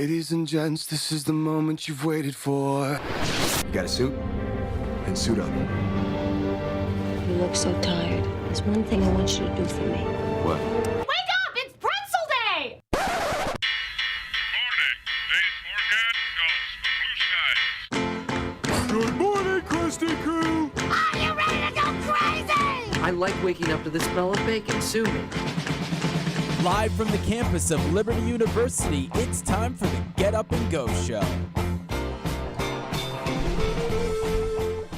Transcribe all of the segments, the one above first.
Ladies and gents, this is the moment you've waited for. You got a suit? Then suit up. You look so tired. There's one thing I want you to do for me. What? Wake up! It's pretzel day! Good morning, Krusty Crew! Are you ready to go crazy? I like waking up to the smell of bacon. Sue me. Live from the campus of Liberty University, it's time for the Get Up and Go Show.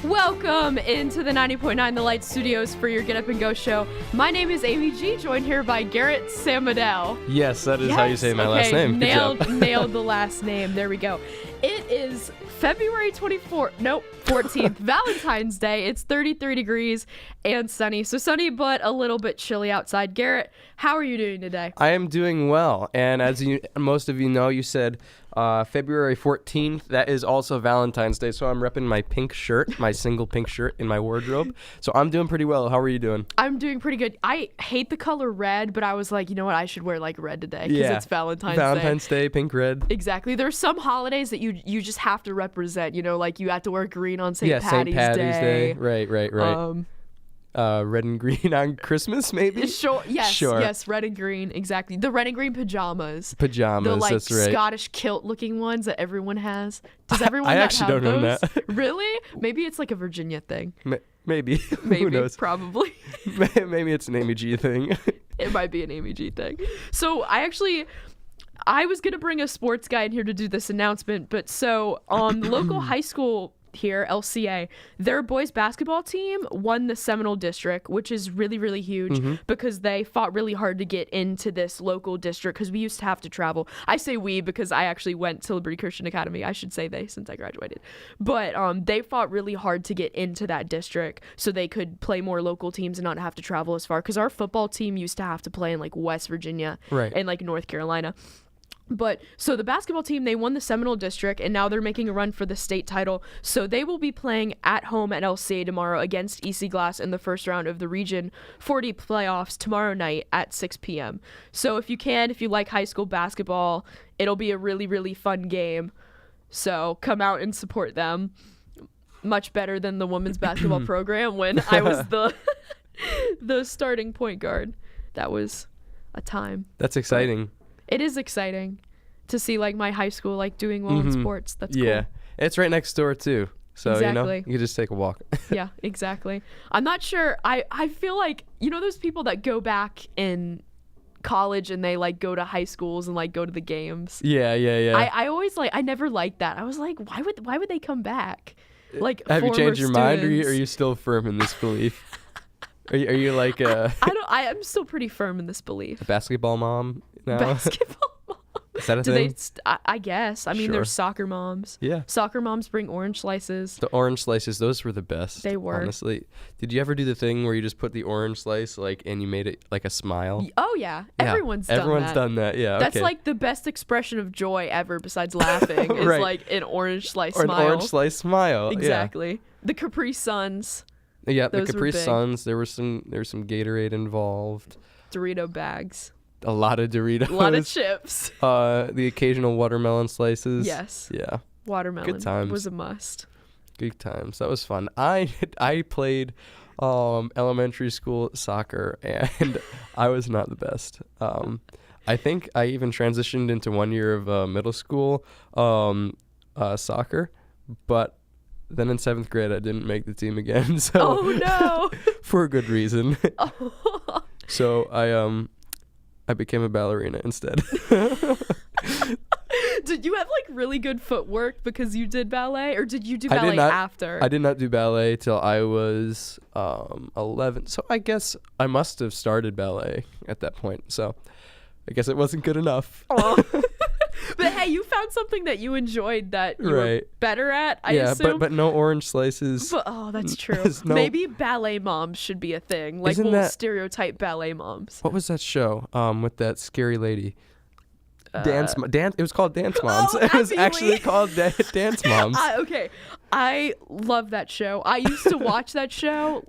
Welcome into the 90.9 The Light Studios for your Get Up and Go show. My name is Amy G, joined here by Garrett Samadell. Yes, that is how you say my last name. Good job. Nailed the last name. There we go. It is February 14th, Valentine's Day. It's 33 degrees and sunny. So sunny, but a little bit chilly outside. Garrett, how are you doing today? I am doing well. And as most of you know, you said February 14th. That is also Valentine's Day. So I'm repping my pink shirt, my single pink shirt in my wardrobe. So I'm doing pretty well. How are you doing? I'm doing pretty good. I hate the color red, but I was like, you know what? I should wear like red today because it's Valentine's Day. Pink, red. Exactly. There's some holidays that you just have to represent, you know, like you have to wear green on St. Patty's Day. Right. Red and green on Christmas, maybe? Sure. Yes, red and green, exactly. The red and green pajamas. Pajamas, the, that's right. Scottish kilt-looking ones that everyone has. Does everyone I not actually have don't those? know that. Really? Maybe it's like a Virginia thing. Maybe. Who knows? Probably. Maybe it's an Amy G thing. It might be an Amy G thing. So I was going to bring a sports guy in here to do this announcement, but so the local high school here, LCA, their boys basketball team won the Seminole District, which is really, really huge because they fought really hard to get into this local district because we used to have to travel. I say we because I actually went to Liberty Christian Academy. I should say they since I graduated. But they fought really hard to get into that district so they could play more local teams and not have to travel as far because our football team used to have to play in like West Virginia and like North Carolina. But so the basketball team, they won the Seminole District, and now they're making a run for the state title. So they will be playing at home at LCA tomorrow against EC Glass in the first round of the Region 40 playoffs tomorrow night at 6 p.m. So if you like high school basketball, it'll be a really, really fun game. So come out and support them. Much better than the women's basketball program when I was the starting point guard. That was a time. That's exciting. It is exciting to see like my high school like doing well in sports. That's cool. Yeah, it's right next door too. So exactly. You can just take a walk. Yeah, exactly. I'm not sure. I feel like those people that go back in college and they like go to high schools and like go to the games. Yeah. I always I never liked that. I was like, why would they come back? Like, have you changed your mind, or students. are you still firm in this belief? Are you like I am still pretty firm in this belief. a basketball mom now? Basketball mom. Is that a Do thing? I guess. I mean, Sure. there's soccer moms. Yeah. Soccer moms bring orange slices. The orange slices, those were the best. They were. Honestly. Did you ever do the thing where you just put the orange slice and you made it like a smile? Oh yeah. Yeah, Everyone's done that. Yeah. That's okay. like the best expression of joy ever besides laughing is Right. like an orange slice or smile. an orange slice smile. Exactly. The Capri Suns, Yeah, the Those were Capri big. Suns. There was some Gatorade involved. Dorito bags, A lot of Doritos. a lot of chips. The occasional watermelon slices. Yes. Yeah. Watermelon Good times. was a must. Good times. That was fun. I played elementary school soccer, and I was not the best. I think I even transitioned into 1 year of middle school soccer, but then in 7th grade I didn't make the team again. So Oh no. for a good reason. Oh. So I became a ballerina instead. Did you have like really good footwork because you did ballet, or did you do ballet not, after? I did not do ballet till I was 11. So I guess I must have started ballet at that point. So I guess it wasn't good enough. Oh. But hey, you found something that you enjoyed that you were better at, I assume. but no orange slices. But, oh, that's true. Maybe Maybe ballet moms should be a thing. Like, Isn't we'll that- stereotype ballet moms. What was that show with that scary lady? Dance. It was called Dance Moms. Oh, It was Abby actually Lee. called Dance Moms. Okay. I love that show. I used to watch that show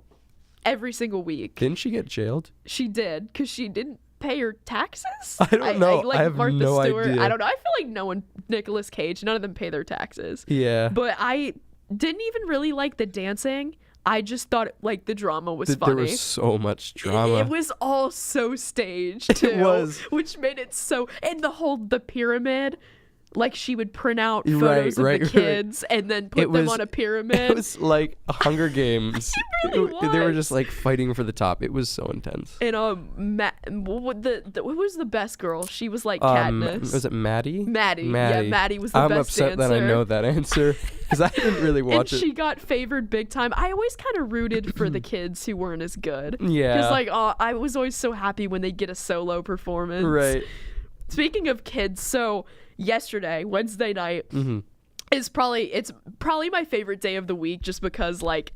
every single week. Didn't she get jailed? She did, because she didn't pay your taxes? I don't know. Like I have Martha no Stewart. idea. I don't know. I feel like no one, Nicolas Cage, none of them pay their taxes. Yeah. But I didn't even really like the dancing. I just thought like the drama was funny. There was so much drama. It was all so staged too. It was. Which made it so, and the pyramid. Like she would print out photos of the kids and then put them on a pyramid. It was like Hunger Games. It really They were was. just like fighting for the top. It was so intense. And what was the best girl? She was like Katniss. Was it Maddie? Maddie. Yeah, Maddie was the I'm best upset dancer. that I know that answer because I didn't really watch and it. she got favored big time. I always kind of rooted for the kids who weren't as good. Yeah. Because like, I was always so happy when they'd get a solo performance. Right. Speaking of kids, so yesterday, Wednesday night, it's probably my favorite day of the week just because like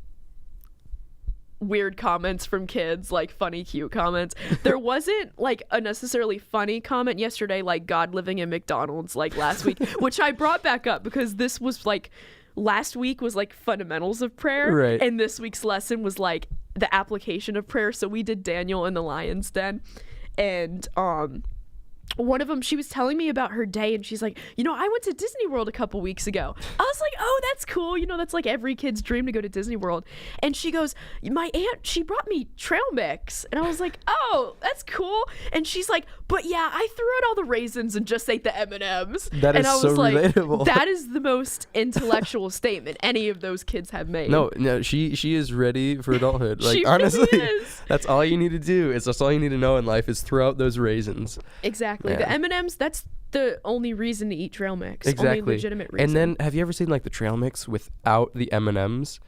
weird comments from kids, like funny, cute comments. There wasn't like a necessarily funny comment yesterday, like God living in McDonald's like last week, which I brought back up because this was like last week was like fundamentals of prayer, right? And this week's lesson was like the application of prayer. So we did Daniel in the Lion's Den, and one of them, she was telling me about her day, and she's like, I went to Disney World a couple weeks ago. I was like, oh, that's cool. That's like every kid's dream to go to Disney World. And she goes, my aunt, she brought me trail mix. And I was like, oh, that's cool. And she's like, but yeah, I threw out all the raisins and just ate the M&Ms. That is and I was so like, relatable. that is the most intellectual statement any of those kids have made. No, she is ready for adulthood. Like She honestly, really is. That's all you need to do. That's all you need to know in life is throw out those raisins. Exactly. Yeah. The M&Ms, that's the only reason to eat trail mix. Exactly. Only legitimate reason. And then, have you ever seen like the trail mix without the M&Ms?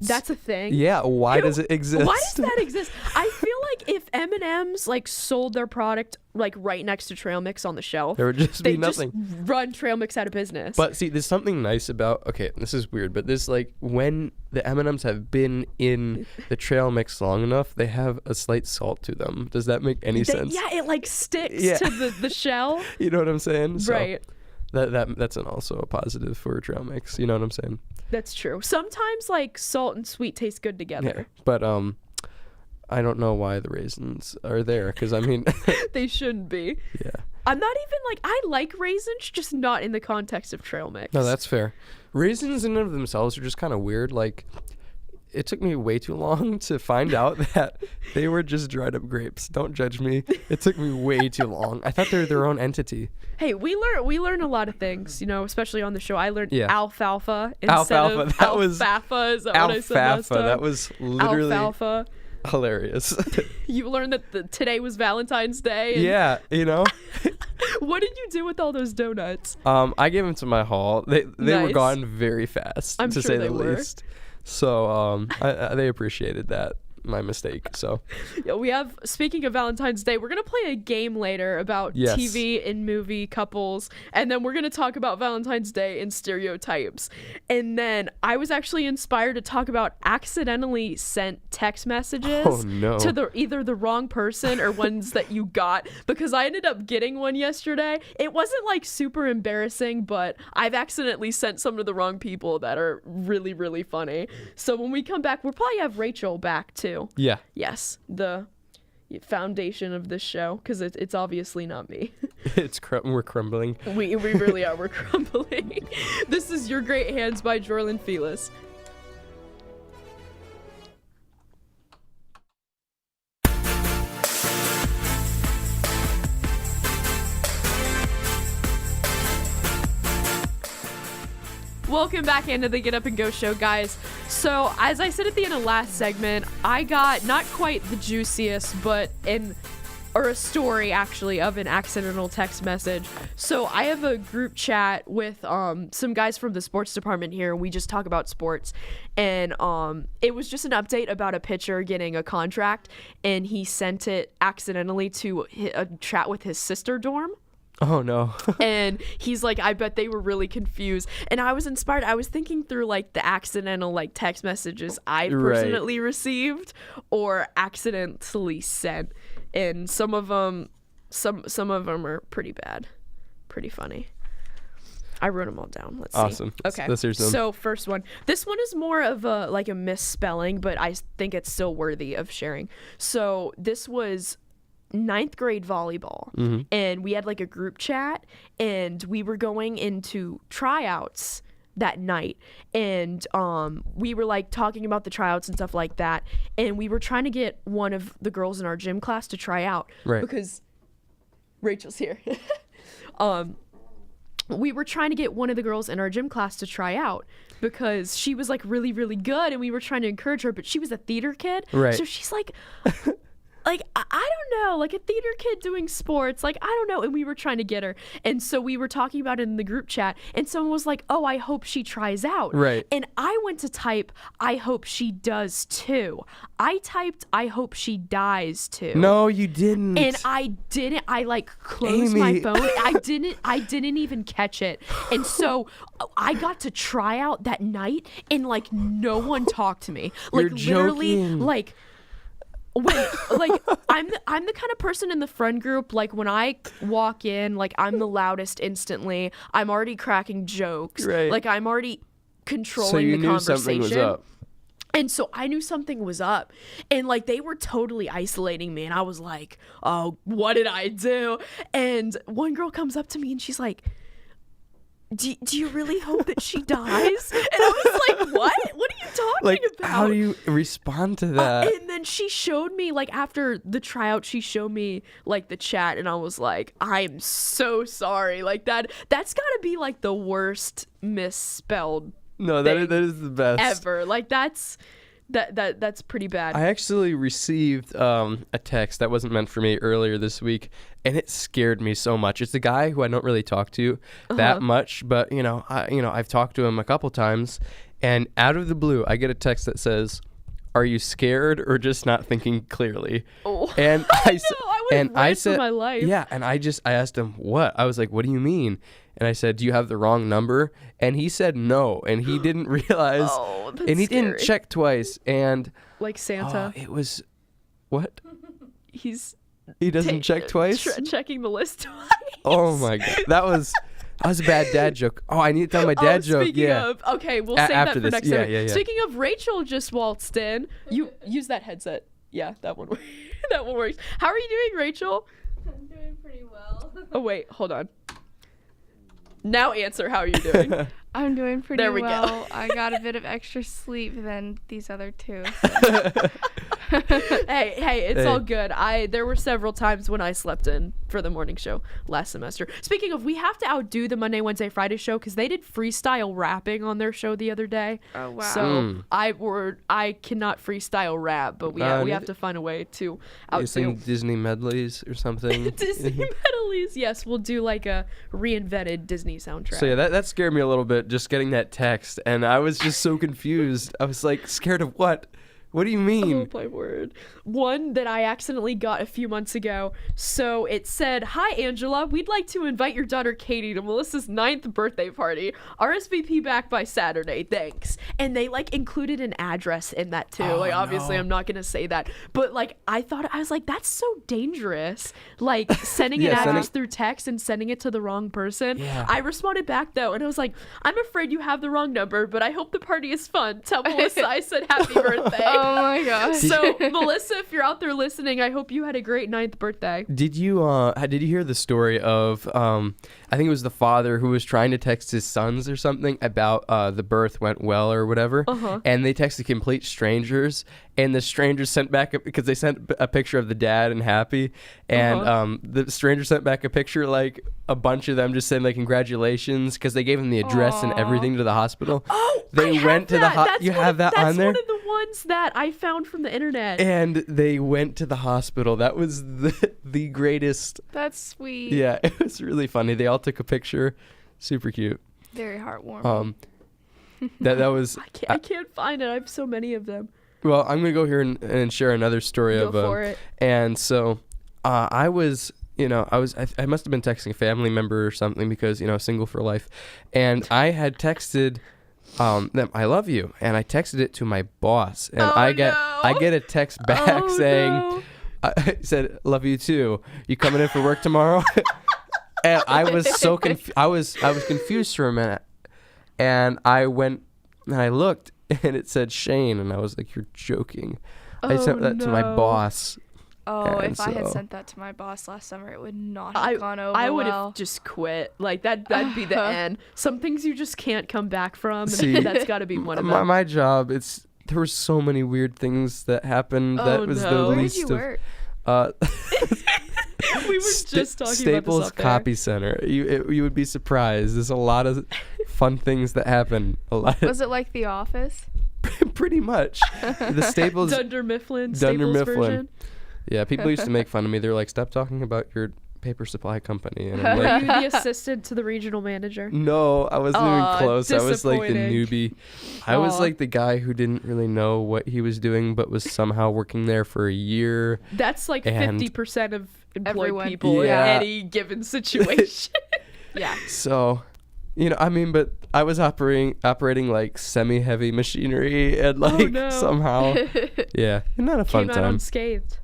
That's a thing. Yeah. Why does it exist? Why does that exist? I feel like if M&M's like sold their product like right next to trail mix on the shelf, There would just be they'd nothing. just run trail mix out of business. But see, there's something nice about. Okay, this is weird, but this like when the M&Ms have been in the trail mix long enough, they have a slight salt to them. Does that make any sense? Yeah, it like sticks Yeah. to the shell. You know what I'm saying? So Right. That's also a positive for trail mix. You know what I'm saying? That's true. Sometimes like salt and sweet taste good together. Yeah. But I don't know why the raisins are there because I mean They shouldn't be. yeah. I'm not even like, I like raisins, just not in the context of trail mix. No, that's fair. Raisins in and of themselves are just kind of weird. Like, it took me way too long to find out that they were just dried up grapes. Don't judge me. It took me way too long. I thought they were their own entity. Hey, we learn a lot of things, especially on the show. I learned Yeah. alfalfa instead of alfalfa. Is that what I said last Alfalfa. time? That was literally Alfalfa. hilarious. You learned that today was Valentine's Day. And Yeah, What did you do with all those donuts? I gave them to my hall. They were Nice. gone very fast, I'm to sure say they the were. least. So they appreciated that. My mistake. So Yeah, we have, speaking of Valentine's Day, we're going to play a game later about Yes. TV and movie couples, and then we're going to talk about Valentine's Day and stereotypes. And then I was actually inspired to talk about accidentally sent text messages Oh, no. to either the wrong person or ones that you got, because I ended up getting one yesterday. It wasn't like super embarrassing, but I've accidentally sent some to the wrong people that are really, really funny. So when we come back, we'll probably have Rachel back too. yeah. Yes, the foundation of this show, because it's obviously not me. We're crumbling. we really are. We're crumbling. This is Your Great Hands by Jorlin Felis. Welcome back into the Get Up and Go show, guys. So, as I said at the end of last segment, I got not quite the juiciest, but a story actually of an accidental text message. So I have a group chat with some guys from the sports department here. We just talk about sports, and it was just an update about a pitcher getting a contract, and he sent it accidentally to a chat with his sister dorm. Oh no. And he's like, I bet they were really confused. And I was inspired. I was thinking through like the accidental like text messages I personally received or accidentally sent. And some of them are pretty bad, pretty funny. I wrote them all down. Let's see. Awesome. Okay. Let's hear some. So first one. This one is more of a misspelling, but I think it's still worthy of sharing. So this was ninth grade volleyball, and we had like a group chat, and we were going into tryouts that night, and we were like talking about the tryouts and stuff like that, and we were trying to get one of the girls in our gym class to try out, Right. because Rachel's here. We were trying to get one of the girls in our gym class to try out because she was like really, really good, and we were trying to encourage her, but she was a theater kid. Right. So she's like, like, I don't know, like a theater kid doing sports, like, I don't know. And we were trying to get her. And so we were talking about it in the group chat, and someone was like, oh, I hope she tries out. Right. And I went to type, I hope she does too. I typed, I hope she dies too. No, you didn't. And I didn't. I like closed my Amy. phone. I didn't even catch it. And so I got to try out that night, and like no one talked to me. Like You're literally, joking. like when like I'm the kind of person in the friend group, like when I walk in, like I'm the loudest instantly. I'm already cracking jokes. Right. Like I'm already controlling so you the knew conversation. something was up. And so I knew something was up, and like they were totally isolating me, and I was like, oh, what did I do? And one girl comes up to me and she's like, do you really hope that she dies? And I was like, what? What are you talking Like, about? how do you respond to that? And then she showed me, like, after the tryout, she showed me, like, the chat, and I was like, I'm so sorry. Like, that's gotta be, like, the worst misspelled No, that is the best. ever. Like, that's pretty bad. I actually received a text that wasn't meant for me earlier this week, and it scared me so much. It's a guy who I don't really talk to that much, but I've talked to him a couple times, and out of the blue, I get a text that says, "Are you scared or just not thinking clearly?" Oh. And I would've ran for my life. yeah, and I asked him what. I was like, "What do you mean?" And I said, "Do you have the wrong number?" And he said no, and he didn't realize, Oh, that's and he scary. didn't check twice, and Like Santa. it was what? He's He doesn't check twice? checking the list twice. Oh my god. That was a bad dad joke. Oh, I need to tell my dad joke. Speaking Yeah. of, okay, we'll save after that for this. next Yeah, time. yeah, yeah. Speaking of, Rachel just waltzed in. You use that headset. Yeah, that one. That one works. How are you doing, Rachel? I'm doing pretty well. Oh wait, hold on. Now answer. How are you doing? I'm doing pretty There we go. well. I got a bit of extra sleep than these other two. So. hey, it's all Hey. good. There were several times when I slept in for the morning show last semester. Speaking of, we have to outdo the Monday, Wednesday, Friday show because they did freestyle rapping on their show the other day. Oh, wow. So I cannot freestyle rap, but we have to find a way to You outdo sing Disney medleys or something. Disney medleys. Yes, we'll do like a reinvented Disney soundtrack. So yeah, that scared me a little bit, just getting that text, and I was just so confused. I was like, scared of what? What do you mean? Oh my word. One that I accidentally got a few months ago. So it said, "Hi Angela, we'd like to invite your daughter Katie to Melissa's 9th birthday party. RSVP back by Saturday, thanks." And they like included an address in that too. Like obviously I'm not gonna say that. But like I was like, that's so dangerous. Like sending an Yeah, address through text and sending it to the wrong person. Yeah. I responded back though, and I was like, "I'm afraid you have the wrong number, but I hope the party is fun. Tell Melissa I said happy birthday." Oh my gosh. So, Melissa, if you're out there listening, I hope you had a great 9th birthday. Did you hear the story of I think it was the father who was trying to text his sons or something about the birth went well or whatever, and they texted complete strangers, and the strangers sent back because they sent a picture of the dad and happy, and the stranger sent back a picture like a bunch of them just saying like congratulations because they gave him the address and everything to the hospital. Oh, they I have went to the that. you have that on there. That's one of the ones that I found from the internet. And they went to the hospital. That was the greatest. That's sweet. Yeah, it was really funny. They all took a picture. Super cute. Very heartwarming. That was. I can't find it. I have so many of them. Well, I'm gonna go here and share another story Go of. for it. And so, I was. I must have been texting a family member or something because single for life, and I had texted them "I love you," and I texted it to my boss, and I get a text back saying. No. I said, "Love you too. You coming in for work tomorrow?" And I was so I was confused for a minute, and I went and I looked, and it said Shane, and I was like, "You're joking." I sent that to my boss. Oh, And if I had so- sent that to my boss last summer, it would not have gone over I would well. have just quit. Like that'd be the end. Some things you just can't come back from, and See, that's got to be one of them. my job, there were so many weird things that happened. Oh, That was no. the Where did least you of. work? We were just talking Staples about this off Copy Center. You would be surprised. There's a lot of fun things that happen. A lot. Was it like The Office? Pretty much. The Staples. Dunder Mifflin, Dunder Staples Mifflin. version. Yeah, people used to make fun of me. They're like, "Stop talking about your paper supply company." And I'm Were like, you the assistant to the regional manager? "No, I wasn't Aw, even close. I was like the disappointing. newbie. I was Aw. like the guy who didn't really know what he was doing, but was somehow working there for a year." That's like And- 50% of employed Everyone. people Yeah. in any given situation. Yeah. So, but I was operating like semi-heavy machinery and like no. somehow, yeah, not a fun Came out time. unscathed.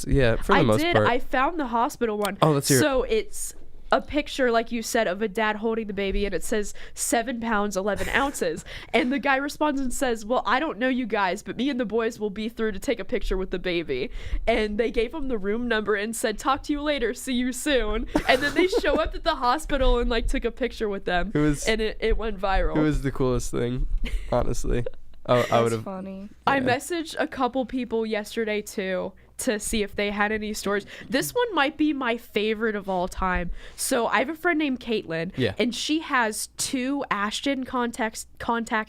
Yeah, for the I most did. part. I found the hospital one. Oh, let's hear it. So it's a picture, like you said, of a dad holding the baby, and it says 7 pounds 11 ounces. And the guy responds and says, "Well, I don't know you guys, but me and the boys will be through to take a picture with the baby." And they gave him the room number and said, "Talk to you later. See you soon." And then they show up at the hospital and like took a picture with them. And it went viral. It was the coolest thing, honestly. I would That's have. funny. I Yeah. messaged a couple people yesterday too to see if they had any stories. This one might be my favorite of all time. So I have a friend named Caitlin, Yeah. and she has 2 Ashton contacts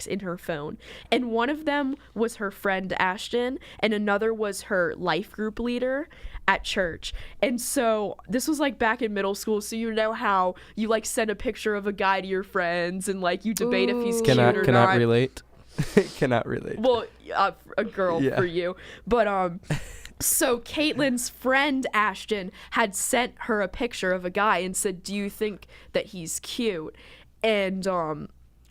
in her phone. And one of them was her friend Ashton, and another was her life group leader at church. And so this was like back in middle school, so you know how you like send a picture of a guy to your friends and like you debate if he's Ooh. cute or Cannot not. relate. Cannot relate. Well, a girl Yeah. for you. But so Caitlin's friend Ashton had sent her a picture of a guy and said, "Do you think that he's cute?" And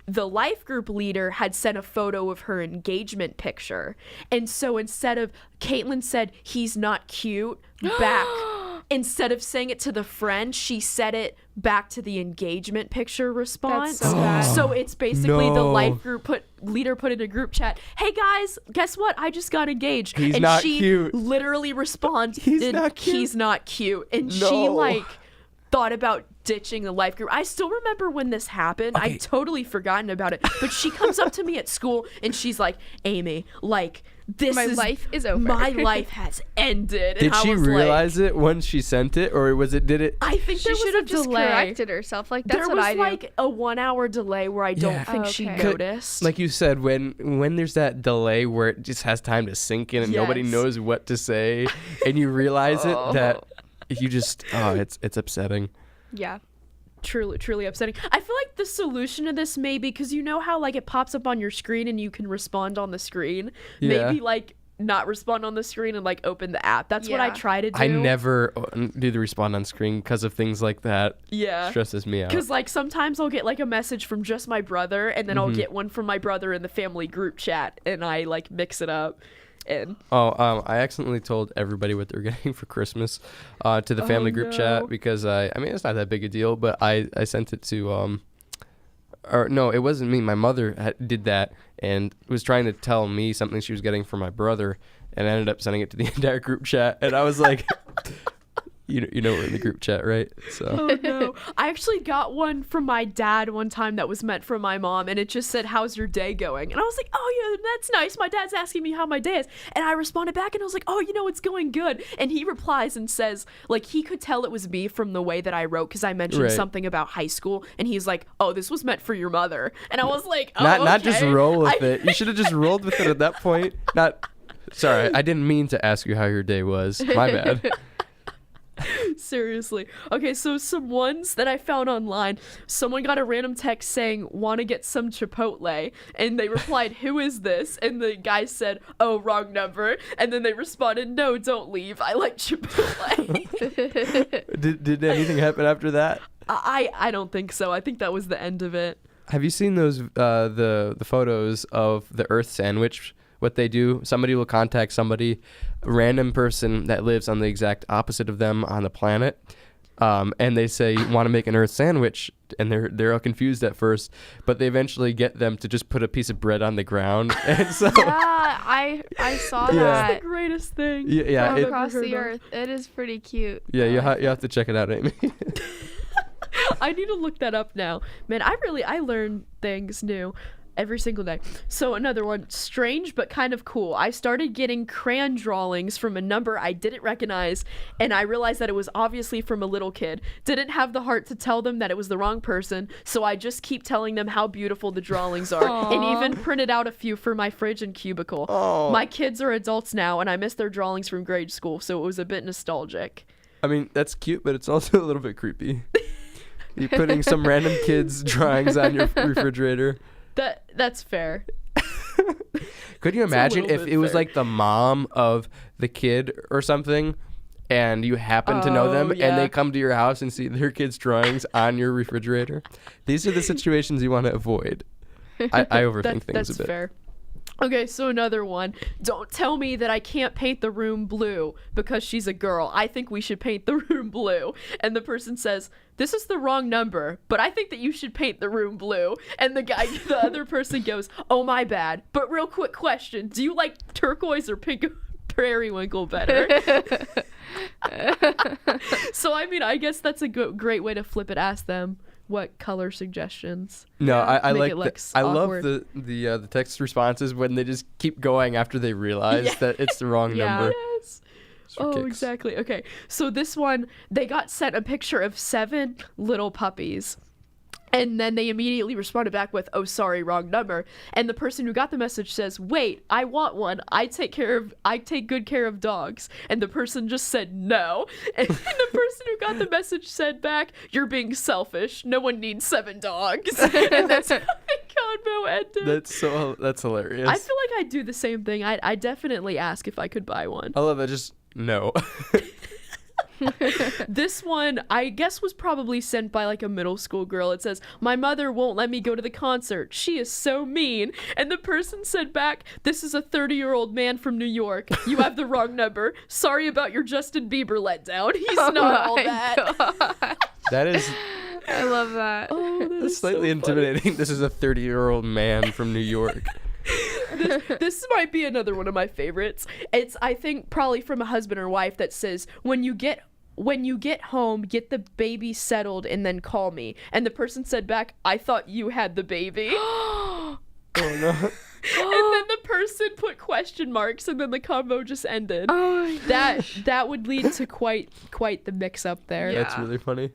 the life group leader had sent a photo of her engagement picture. And so instead of Caitlin said, "He's not cute," back. Instead of saying it to the friend, she said it back to the engagement picture response. so bad. So it's basically the No. life group leader put in a group chat, "Hey guys, guess what? I just got engaged." He's and not she cute. literally responds, He's not cute. "He's not cute." And she No. like thought about ditching the life group. I still remember when this happened. Okay. I'd totally forgotten about it. But she comes up to me at school and she's like, "Amy, like My life is over." My life has ended." And Did I she was like, realize it when she sent it, or did it? I think She there should was have a just delay. corrected herself. Like, that's There what was I do. like a 1-hour delay where I don't Yeah. think Oh, she okay. noticed. Like you said, when there's that delay where it just has time to sink in and nobody Yes. knows what to say, and you realize it, that you just it's upsetting. Yeah. Truly upsetting. I feel like the solution to this maybe, because you know how like it pops up on your screen and you can respond on the screen. Yeah. Maybe like not respond on the screen and like open the app. That's what I Yeah. try to do. I never do the respond on screen because of things like that. Yeah. Stresses me out. Because like sometimes I'll get like a message from just my brother, and then Mm-hmm. I'll get one from my brother in the family group chat, and I like mix it up. And I accidentally told everybody what they're getting for Christmas to the family group no. chat because I mean it's not that big a deal, but I sent it to or no, it wasn't me. My mother did that and was trying to tell me something she was getting for my brother, and I ended up sending it to the entire group chat, and I was like, you know we're in the group chat, right? So oh no, I actually got one from my dad one time that was meant for my mom, and it just said, "How's your day going?" And I was like, "Oh yeah, that's nice. My dad's asking me how my day is," and I responded back, and I was like, "Oh, it's going good." And he replies and says, like he could tell it was me from the way that I wrote, because I mentioned Right. something about high school, and he's like, "Oh, this was meant for your mother," and I was like, "Oh, not just okay." roll with it. You should have just rolled with it at that point. Sorry, I didn't mean to ask you how your day was. My bad. Seriously. Okay, so some ones that I found online. Someone got a random text saying, "Want to get some Chipotle?" And they replied, "Who is this?" And the guy said, "Oh, wrong number." And then they responded, "No, don't leave. I like Chipotle." Did anything happen after that? I don't think so. I think that was the end of it. Have you seen those the photos of the Earth sandwich? What they do, somebody will contact somebody, a random person that lives on the exact opposite of them on the planet, and they say, want to make an earth sandwich, and they're all confused at first, but they eventually get them to just put a piece of bread on the ground, and so I saw That's that the greatest thing. yeah, from across the earth. It is pretty cute. yeah, you have to check it out, Amy. I need to look that up now. Man, I learn things new every single day. So another one, strange but kind of cool. I started getting crayon drawings from a number I didn't recognize, and I realized that it was obviously from a little kid. Didn't have the heart to tell them that it was the wrong person, so I just keep telling them how beautiful the drawings are, and even printed out a few for my fridge and cubicle. My kids are adults now, and I miss their drawings from grade school, so it was a bit nostalgic. I mean, that's cute, but it's also a little bit creepy. You're putting some random kid's drawings on your refrigerator. That's fair. Could you imagine if it was fair. like the mom of the kid or something, and you happen to know them, yeah. and they come to your house and see their kids' drawings on your refrigerator? These are the situations you want to avoid. I overthink things that's a bit. fair. Okay, so another one. Don't tell me that I can't paint the room blue because she's a girl. I think we should paint the room blue. And the person says, this is the wrong number, but I think that you should paint the room blue. And the other person goes, oh, my bad. But real quick question. Do you like turquoise or pink periwinkle better? So, I mean, I guess that's a great way to flip it. Ask them what color suggestions. No, I Make like it I love awkward. the text responses when they just keep going after they realize that it's the wrong number. Yes. Oh, kicks. exactly. Okay. So this one, they got sent a picture of 7 little puppies. And then they immediately responded back with, oh, sorry, wrong number. And the person who got the message says, wait, I want one. I take good care of dogs. And the person just said no. And the person who got the message said back, you're being selfish. No one needs 7 dogs. And that's how the convo ended. That's hilarious. I feel like I'd do the same thing. I'd definitely ask if I could buy one. I love that. Just no. This one, I guess, was probably sent by like a middle school girl. It says, my mother won't let me go to the concert. She is so mean. And the person said back, this is a 30-year-old man from New York. You have the wrong number. Sorry about your Justin Bieber letdown. He's not all that. God. That is I love that. Oh, that is slightly so intimidating. This is a 30-year-old man from New York. This might be another one of my favorites. It's, I think, probably from a husband or wife that says, when you get home, get the baby settled and then call me. And the person said back, I thought you had the baby. Oh no. And then the person put question marks, and then the convo just ended. Oh my That would lead to quite the mix up there. Yeah. That's really funny.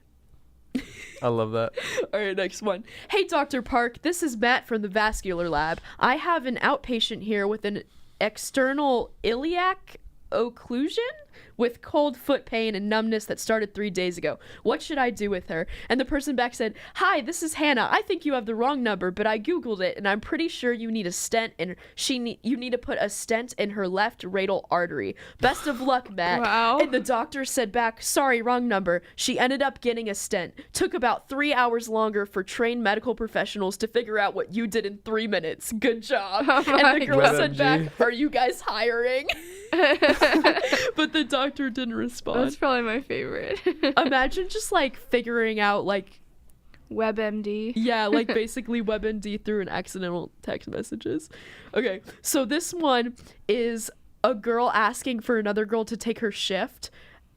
I love that. All right, next one. Hey, Dr. Park, this is Matt from the vascular lab. I have an outpatient here with an external iliac occlusion with cold foot pain and numbness that started 3 days ago. What should I do with her? And the person back said, hi, this is Hannah. I think you have the wrong number, but I Googled it, and I'm pretty sure you need a stent, and you need to put a stent in her left radial artery. Best of luck, Matt. Wow. And the doctor said back, sorry, wrong number. She ended up getting a stent. Took about 3 hours longer for trained medical professionals to figure out what you did in 3 minutes. Good job. Oh And the girl God. said back, are you guys hiring? But the doctor didn't respond. That's probably my favorite. Imagine just like figuring out like, WebMD. yeah, like basically WebMD through an accidental text messages. Okay, so this one is a girl asking for another girl to take her shift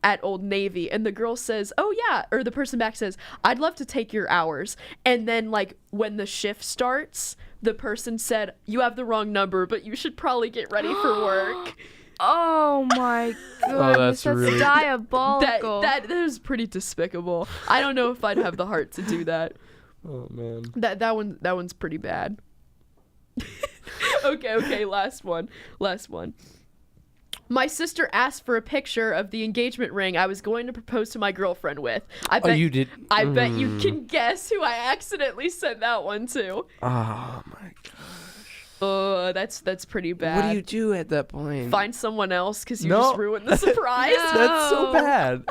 at Old Navy, and the girl says, oh yeah, or the person back says, I'd love to take your hours. And then like when the shift starts, the person said, you have the wrong number, but you should probably get ready for work. Oh my goodness, that's that's really- diabolical. That is pretty despicable. I don't know if I'd have the heart to do that. Oh man. That one's pretty bad. Okay, last one. My sister asked for a picture of the engagement ring I was going to propose to my girlfriend with. I bet you did? I bet you can guess who I accidentally sent that one to. Oh my god. That's pretty bad. What do you do at that point? Find someone else because you No. just ruined the surprise? That's so No. bad.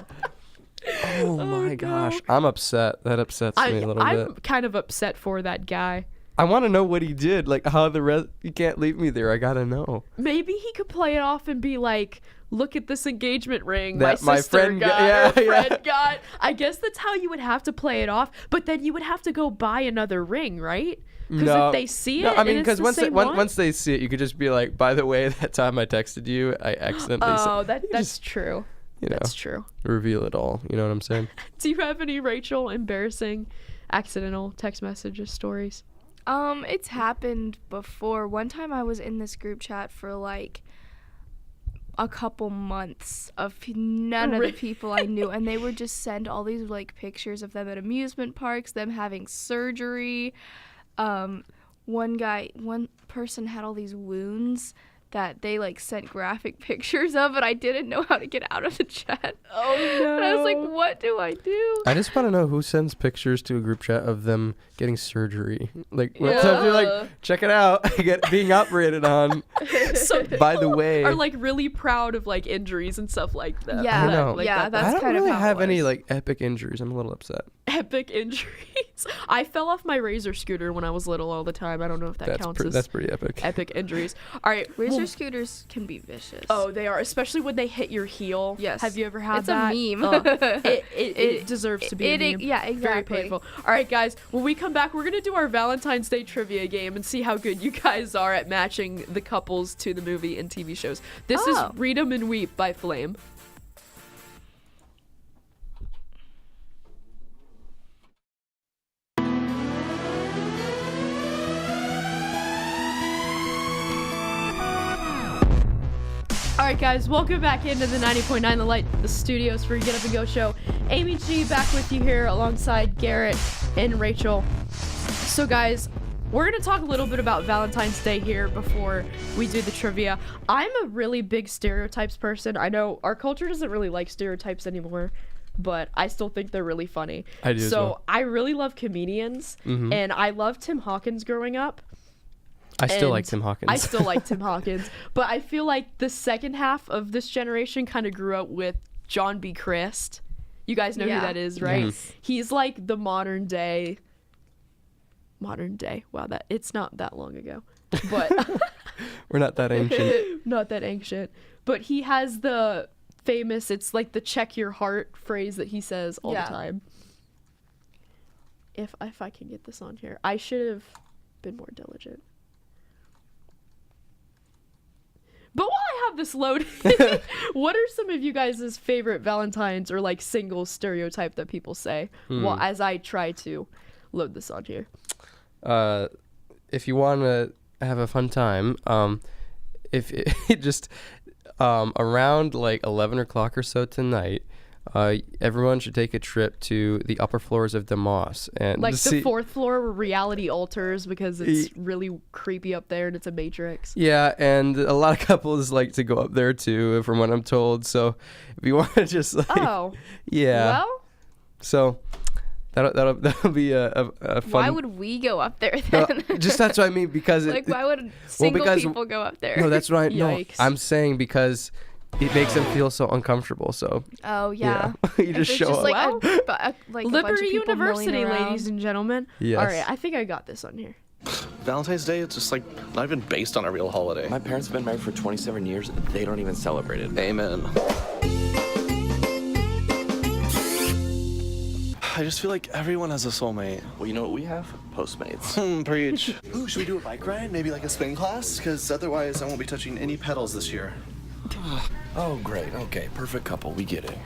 Oh my gosh. I'm upset. That upsets me a little I'm bit. kind of upset for that guy. I want to know what he did. Like how the rest. You can't leave me there. I gotta know. Maybe he could play it off and be like, look at this engagement ring That my my sister friend got, got- yeah, or friend yeah. got. I guess that's how you would have to play it off. But then you would have to go buy another ring, right? Because No, if they see it, no, I mean, because once they see it, you could just be like, by the way, that time I texted you, I accidentally. Oh, sent-" You that's just, true. you know, That's true. reveal it all. You know what I'm saying? Do you have any Rachel embarrassing, accidental text messages stories? It's happened before. One time I was in this group chat for like a couple months of none of the people I knew, and they would just send all these like pictures of them at amusement parks, them having surgery. One person had all these wounds that they like sent graphic pictures of, and I didn't know how to get out of the chat. Oh no. And I was like, what do I do? I just want to know who sends pictures to a group chat of them getting surgery. Like, Yeah. sometimes you're like, check it out, being operated on. So By the way, are like really proud of like injuries and stuff like that. Yeah, I know. Like yeah, that. that's I don't kind really of how have it any was. like epic injuries. I'm a little upset. Epic injuries. I fell off my Razor scooter when I was little all the time. I don't know if that counts as That's pretty epic. epic injuries. All right. Razor well- scooters can be vicious. Oh, they are, especially when they hit your heel. Yes. Have you ever had It's that? a meme. It deserves to be a meme. Yeah, Very exactly. painful. All right, guys. When we come back, we're gonna do our Valentine's Day trivia game and see how good you guys are at matching the couples to the movie and TV shows. This is Oh. Read 'em and Weep by Flame. All right, guys, welcome back into the 90.9 The Light, the studios for your Get Up and Go show. Amy G back with you here alongside Garrett and Rachel. So, guys, we're going to talk a little bit about Valentine's Day here before we do the trivia. I'm a really big stereotypes person. I know our culture doesn't really like stereotypes anymore, but I still think they're really funny. I do as So, well. I really love comedians, and I loved Tim Hawkins growing up. I still And like Tim Hawkins. I still like Tim Hawkins, but I feel like the second half of this generation kind of grew up with John B. Christ. You guys know who Yeah. that is, right? Yes. He's like the modern day. Wow, that it's not that long ago, but We're not that ancient. not that ancient. But he has the famous, it's like the check your heart phrase that he says all Yeah. the time. If I can get this on here, I should have been more diligent. But while I have this loaded, what are some of you guys' favorite Valentines or like single stereotype that people say? Well, as I try to load this on here. If you want to have a fun time, if it just around like 11 o'clock or so tonight, everyone should take a trip to the upper floors of the Moss and Like the see. fourth floor where reality alters because it's really creepy up there and it's a matrix. Yeah, and a lot of couples like to go up there too, from what I'm told. So if you want to just like, Oh, yeah. well, So that'll be a fun. Why would we go up there No, then? just that's what I mean because Like, why would single because- people go up there? No, that's right. No, Yikes. I'm saying because it makes them feel so uncomfortable. So Oh yeah. you If just it's show just up. like Well, like a bunch of Liberty people milling University, around. ladies and gentlemen. Yes. All right, I think I got this on here. Valentine's Day, it's just like not even based on a real holiday. My parents have been married for 27 years. They don't even celebrate it. Amen. I just feel like everyone has a soulmate. Well, you know what we have? Postmates. Preach. Ooh, should we do a bike ride? Maybe like a spin class? Because otherwise I won't be touching any pedals this year. Oh, great. Okay, perfect couple. We get it.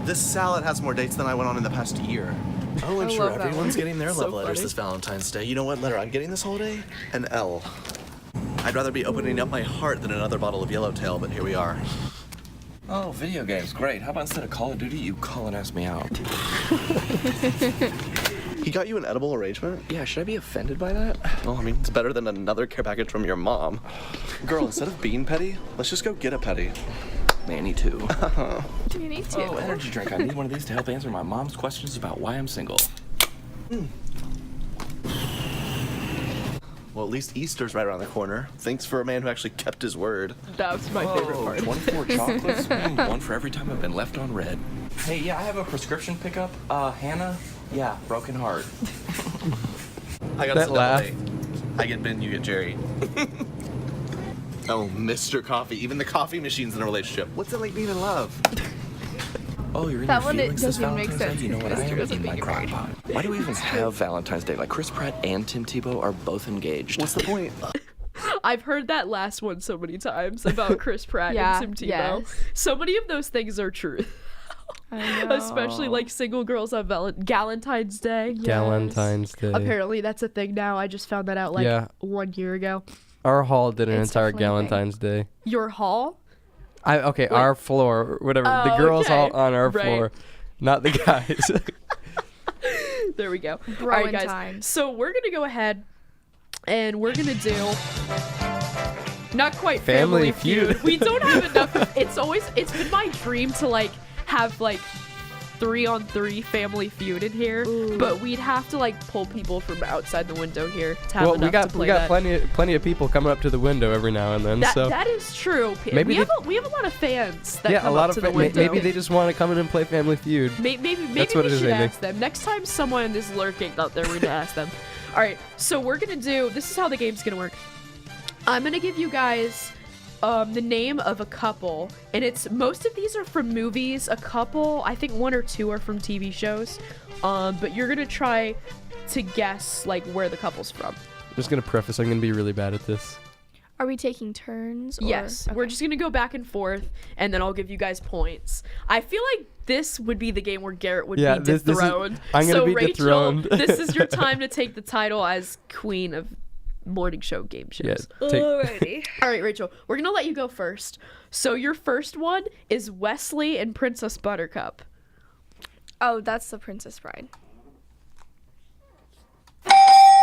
This salad has more dates than I went on in the past year. Oh, and I sure, love that everyone's one. getting their So love letters funny. this Valentine's Day. You know what letter I'm getting this holiday? An L. I'd rather be opening up my heart than another bottle of Yellowtail, but here we are. Oh, video games. Great. How about instead of Call of Duty, you call and ask me out? He got you an edible arrangement? Yeah, should I be offended by that? Well, I mean, it's better than another care package from your mom. Girl, instead of being petty, let's just go get a petty. Manny, too. You need to. Oh, energy drink. I need one of these to help answer my mom's questions about why I'm single. Well, at least Easter's right around the corner. Thanks for a man who actually kept his word. That was my favorite part. 24 chocolates? One for every time I've been left on red. Hey, yeah, I have a prescription pickup. Hannah? Yeah, broken heart. I got That laugh. I get Ben, you get Jerry. Oh, Mr. Coffee. Even the coffee machine's in a relationship. What's it like being in love? Oh, you're in That your one, it feelings this doesn't make Valentine's Day? sense You know what? I because am Mr. doesn't eating my think you're crock pot. Why do we even have Valentine's Day? Like, Chris Pratt and Tim Tebow are both engaged. What's the point? I've heard that last one so many times about Chris Pratt Yeah, and Tim Tebow. yes. So many of those things are true. I know. Especially like single girls on Valentine's Day. Valentine's Day. Apparently that's a thing now. I just found that out like Yeah. 1 year ago. Our hall did an It's entire definitely a thing. Valentine's Day. Your hall? Our floor, whatever. the Oh, girls okay. all on our Right. floor, not the guys. There we go. Bro All right, in guys. time. So we're gonna go ahead and we're gonna do not quite Family Family Feud. Feud. We don't have enough. It's been my dream to like have like 3-on-3 Family Feud in here, but we'd have to like pull people from outside the window here to have Well, enough to play we got that. plenty of people coming up to the window every now and then. So That is true. Maybe we they- have a lot of fans that yeah, come a lot up of to the window. maybe they just want to come in and play Family Feud. Maybe That's what we it is, should Amy. ask them. Next time someone is lurking out there, we're gonna ask them. All right, so we're gonna do. This is how the game's gonna work. I'm gonna give you guys the name of a couple, and it's most of these are from movies. A couple, I think 1 or 2 are from TV shows. But you're gonna try to guess like where the couple's from. I'm just gonna preface, I'm gonna be really bad at this. Are we taking turns? Or? Yes, we're just gonna go back and forth, and then I'll give you guys points. I feel like this would be the game where Garrett would Yeah, be this is- dethroned. I'm gonna so be Rachel, dethroned. this is your time to take the title as queen of morning show game shows. Yeah, take- Alrighty. All right, Rachel, we're gonna let you go first. So your first one is Wesley and Princess Buttercup. Oh, that's the Princess Bride.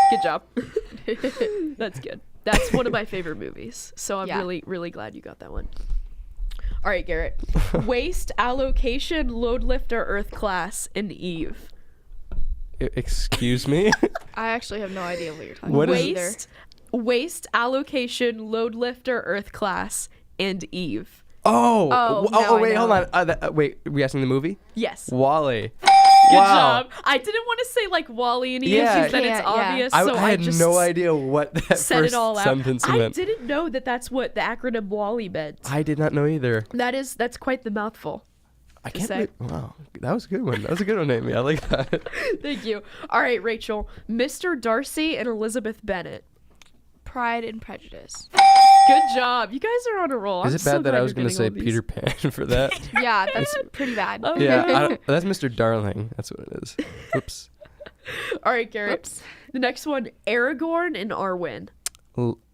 Good job. That's good. That's one of my favorite movies. So I'm Yeah. really, really glad you got that one. All right, Garrett. Waste, allocation, load lifter, earth class, and Eve. Excuse me. I actually have no idea what you're talking What about is- Waste, allocation, load lifter, earth class, and Eve. Oh, now I wait, hold know. on. Wait, are we asking the movie? Yes. Wally. Good Wow. job. I didn't want to say like Wally and Eve Yeah. because then it's Yeah, yeah. obvious. I so had just no idea what that said first it all out. sentence I meant. didn't know that that's what the acronym Wally meant. I did not know either. That's quite the mouthful. I to can't. say. Wow, that was a good one. That was a good one, Amy. I like that. Thank you. All right, Rachel. Mr. Darcy and Elizabeth Bennett. Pride and Prejudice. Good job. You guys are on a roll. Is I'm it so bad that glad I was you're going to getting say all Peter these. Pan for that? Yeah, that's pretty bad. Oh, Yeah, that's Mr. Darling. That's what it is. Whoops. All right, Garrett. Whoops. The next one, Aragorn and Arwen.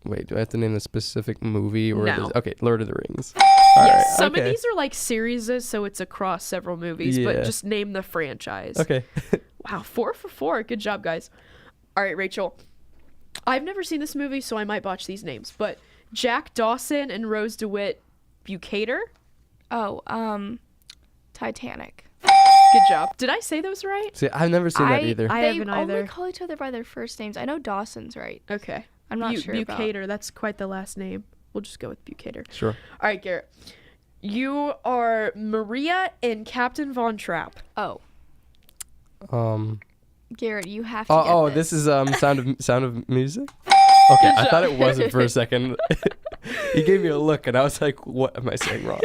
Wait, do I have to name a specific movie or? No. Okay, Lord of the Rings. Yes, some okay. of these are like series, so it's across several movies, but Yeah. just name the franchise. Okay. Wow, 4 for 4. Good job, guys. All right, Rachel. I've never seen this movie, so I might botch these names, but Jack Dawson and Rose DeWitt Bukater. Oh, Titanic. Good job. Did I say those right? See, I've never seen that either. I They haven't only either. call each other by their first names. I know Dawson's right. Okay. I'm not sure about. Bukater. That's quite the last name. We'll just go with Bukater. Sure. All right, Garrett. You are Maria and Captain Von Trapp. Oh, Um. Garrett, you have to get Oh, this. this is Sound of Music. Okay, I thought it wasn't for a second. He gave me a look, and I was like, "What am I saying wrong?"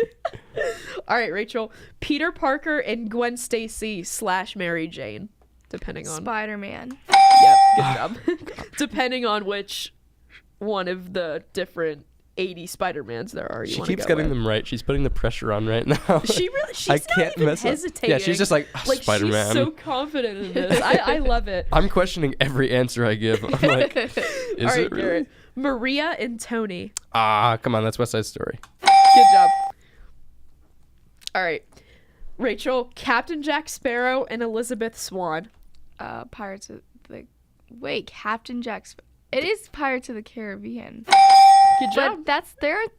All right, Rachel. Peter Parker and Gwen Stacy / Mary Jane, depending on. Spider-Man. Yep, good job. Depending on which one of the different 80 Spider-Mans there are. She keeps getting them right. She's putting the pressure on right now. She's I not can't even mess up. hesitating. Yeah, she's just like, like Spider-Man. She's so confident in this. I love it. I'm questioning every answer I give. I'm like, is All right, it really? Garrett. Maria and Tony. Ah, come on, that's West Side Story. Good job. All right. Rachel, Captain Jack Sparrow and Elizabeth Swan. Pirates of the... Wait, Captain Jack... It is Pirates of the Caribbean. Good job. But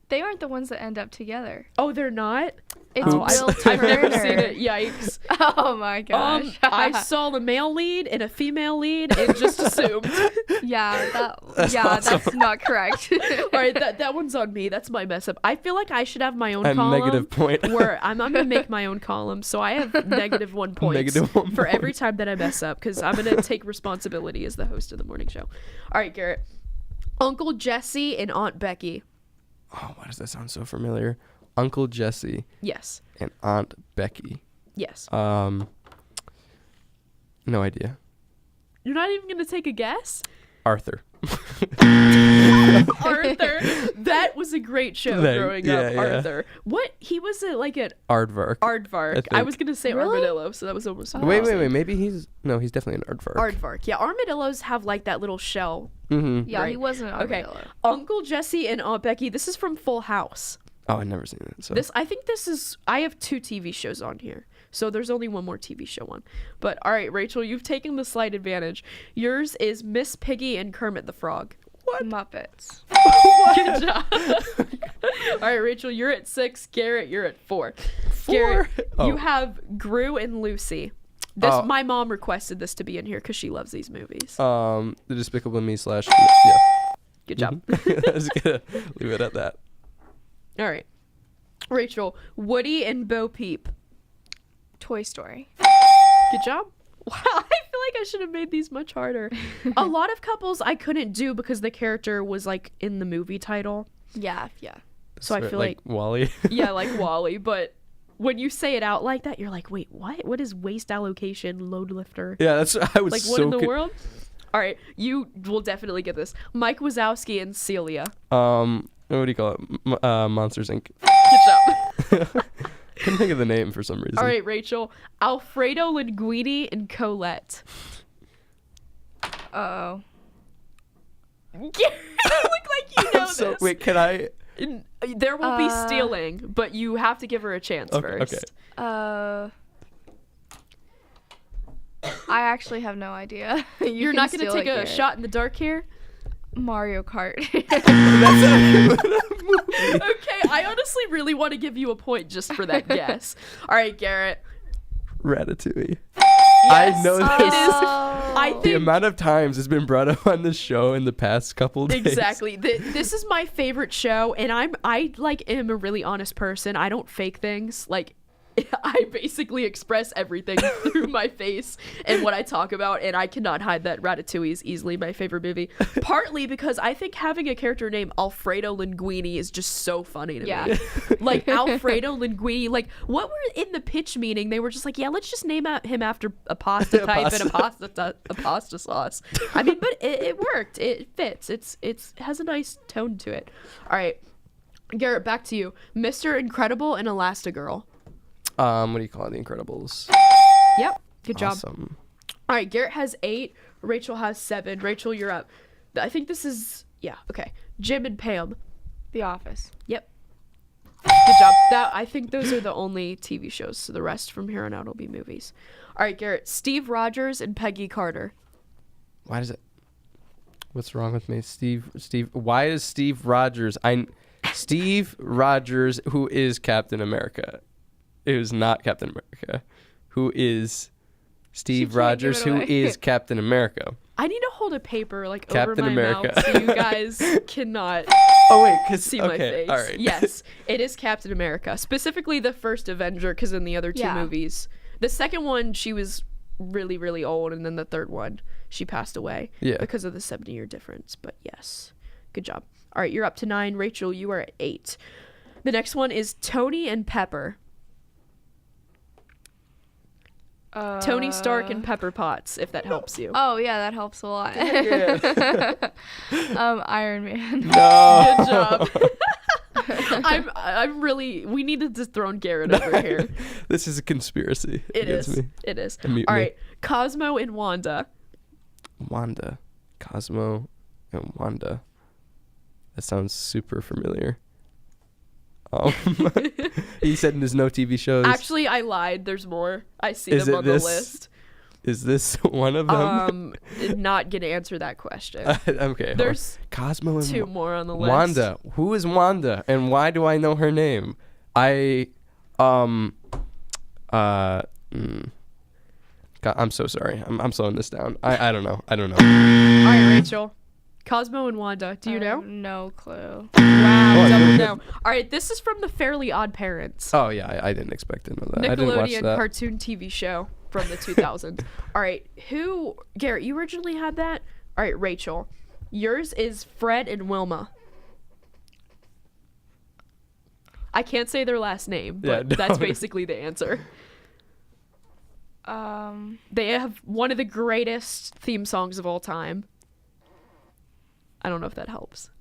they aren't the ones that end up together. Oh, they're not? It's Oh, Will I've never Turner. seen it. Yikes. Oh my gosh. I saw the male lead and a female lead and just assumed. That's not correct. All right, that one's on me. That's my mess up. I feel like I should have my own A column. negative point. Where I'm gonna make my own column, so I have -1 point -1 for every point. time that I mess up, because I'm gonna take responsibility as the host of the morning show. All right, Garrett. Uncle Jesse and Aunt Becky. Oh, why does that sound so familiar? Uncle Jesse Yes. and Aunt Becky. Yes. No idea. You're not even gonna take a guess? Arthur. Arthur. That was a great show growing up, yeah. Arthur. What? He was like an Aardvark. aardvark. I was going to say Really? armadillo, so that was almost Wait. Maybe he's definitely an aardvark. Aardvark. Yeah, armadillos have like that little shell. Mm-hmm. Yeah, he Right. wasn't an Okay. armadillo. Uncle Jesse and Aunt Becky. This is from Full House. Oh, I've never seen it. So. I have 2 TV shows on here. So there's only one more TV show on. But all right, Rachel, you've taken the slight advantage. Yours is Miss Piggy and Kermit the Frog. Muppets. Good job. All right, Rachel, you're at 6. Garrett, you're at 4. Garrett, Oh. you have Gru and Lucy. My mom requested this to be in here because she loves these movies. The Despicable Me / yeah. Good job. I was gonna leave it at that. All right, Rachel, Woody and Bo Peep. Toy Story. Good job. Wow, I feel like I should have made these much harder. A lot of couples I couldn't do because the character was like in the movie title. Yeah. So I feel like Wally. yeah, like Wally, but when you say it out like that, you're like, wait, what? What is waste allocation, load lifter? Yeah, I was Like, so what in the world? All right, you will definitely get this. Mike Wazowski and Celia. What do you call it? Monsters Inc. Good job. Couldn't think of the name for some reason. All right, Rachel. Alfredo Linguini and Colette. Uh-oh. You look like you know this. Wait, can I? There will be stealing, but you have to give her a chance first. Okay. I actually have no idea. You're not going to take a shot in the dark here? Mario Kart. Okay, I honestly really want to give you a point just for that guess. All right, Garrett. Ratatouille. Yes, I know this. it is. I The think amount of times it's been brought up on this show in the past couple days. exactly. This is my favorite show, and I am a really honest person. I don't fake things. Like, I basically express everything through my face and what I talk about, and I cannot hide that Ratatouille is easily my favorite movie. Partly because I think having a character named Alfredo Linguini is just so funny to me. Like, Alfredo Linguini, like, what were in the pitch meeting? They were just like, yeah, let's just name him after a pasta type and a pasta sauce. I mean, but it worked. It fits. It has a nice tone to it. All right, Garrett, back to you. Mr. Incredible and Elastigirl. What do you call it? The Incredibles. Yep. Good job. Awesome. All right. Garrett has 8. Rachel has 7. Rachel, you're up. I think this is, yeah. Okay. Jim and Pam. The Office. Yep. Good job. I think those are the only TV shows. So the rest from here on out will be movies. All right, Garrett. Steve Rogers and Peggy Carter. Why does it? What's wrong with me, Steve? Why is Steve Rogers? Steve Rogers, who is Captain America. It was not Captain America. Who is Steve Rogers, who is Captain America? I need to hold a paper like Captain over my America. mouth so you guys cannot Oh wait, cause see my face. All right. Yes, it is Captain America. Specifically the first Avenger, because in the other 2 movies, the second one she was really, really old, and then the third one she passed away because of the 70-year difference. But yes, good job. All right, you're up to 9. Rachel, you are at 8. The next one is Tony and Pepper. Tony Stark and Pepper Potts, if that helps you. Oh yeah, that helps a lot. Iron Man. No. Good job. I'm really. We need to dethrone Garrett over here. This is a conspiracy. It against is. Me. It is. Mute All me. right, Cosmo and Wanda. Wanda, Cosmo, and Wanda. That sounds super familiar. He said there's no TV shows. Actually, I lied. There's more. I see Is them it on this? the list. Is this one of them? Not gonna answer that question. Okay. There's Cosmo and 2 more on the list. Wanda. Who is Wanda, and why do I know her name? I God, I'm so sorry. I'm slowing this down. I don't know. All right, Rachel. Cosmo and Wanda. Do you know? No clue. Wow, double no. All right, this is from the Fairly Odd Parents. Oh yeah, I didn't expect to know that. I didn't watch Nickelodeon that. cartoon TV show from the 2000s. All right, Garrett, you originally had that? All right, Rachel. Yours is Fred and Wilma. I can't say their last name, but that's basically the answer. They have one of the greatest theme songs of all time. I don't know if that helps.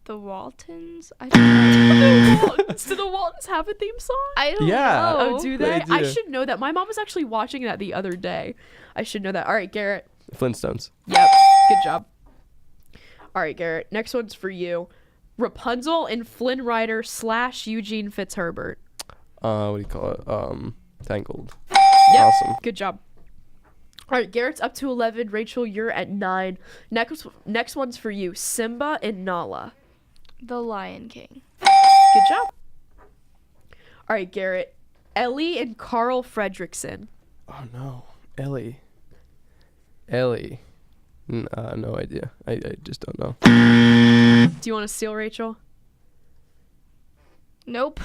The Waltons? I don't know. Do the Waltons have a theme song? I don't Yeah. know. Oh, do they? They do. I should know that. My mom was actually watching that the other day. I should know that. All right, Garrett. Flintstones. Yep. Good job. All right, Garrett. Next one's for you. Rapunzel and Flynn Rider / Eugene Fitzherbert. What do you call it? Tangled. Yep. Awesome. Good job. All right, Garrett's up to 11. Rachel, you're at 9. Next one's for you. Simba and Nala. The Lion King. Good job. All right, Garrett. Ellie and Carl Fredricksen. Oh no, Ellie. No idea. I just don't know. Do you want to steal, Rachel? Nope.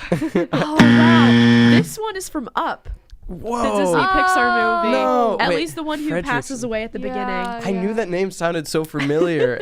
Oh, wow. This one is from Up. Whoa. The Disney Pixar movie. No. Ellie's Wait, the one who Fredricksen. passes away at the beginning. I knew that name sounded so familiar,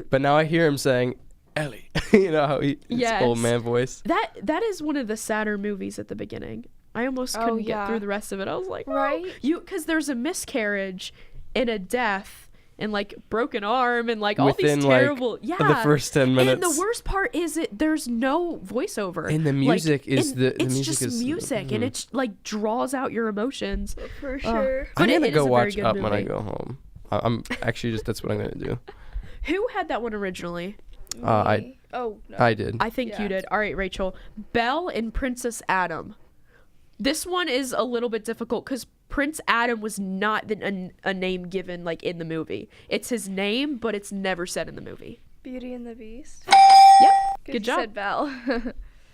but now I hear him saying Ellie. You know how his old man voice. That is one of the sadder movies at the beginning. I almost couldn't get through the rest of it. I was like, right? Because there's a miscarriage and a death and like broken arm and like all Within, these terrible the first 10 minutes. And the worst part is there's no voiceover. And the music is the it's music just is music and it like draws out your emotions. For sure. I'm But gonna it go is a very watch good Up when I movie. go home. I'm actually that's what I'm gonna do. Who had that one originally? No. I did. I think you did. All right, Rachel. Belle and Princess Adam. This one is a little bit difficult because Prince Adam was not a name given like in the movie. It's his name, but it's never said in the movie. Beauty and the Beast. Yep. 'Cause Good you job. said Belle.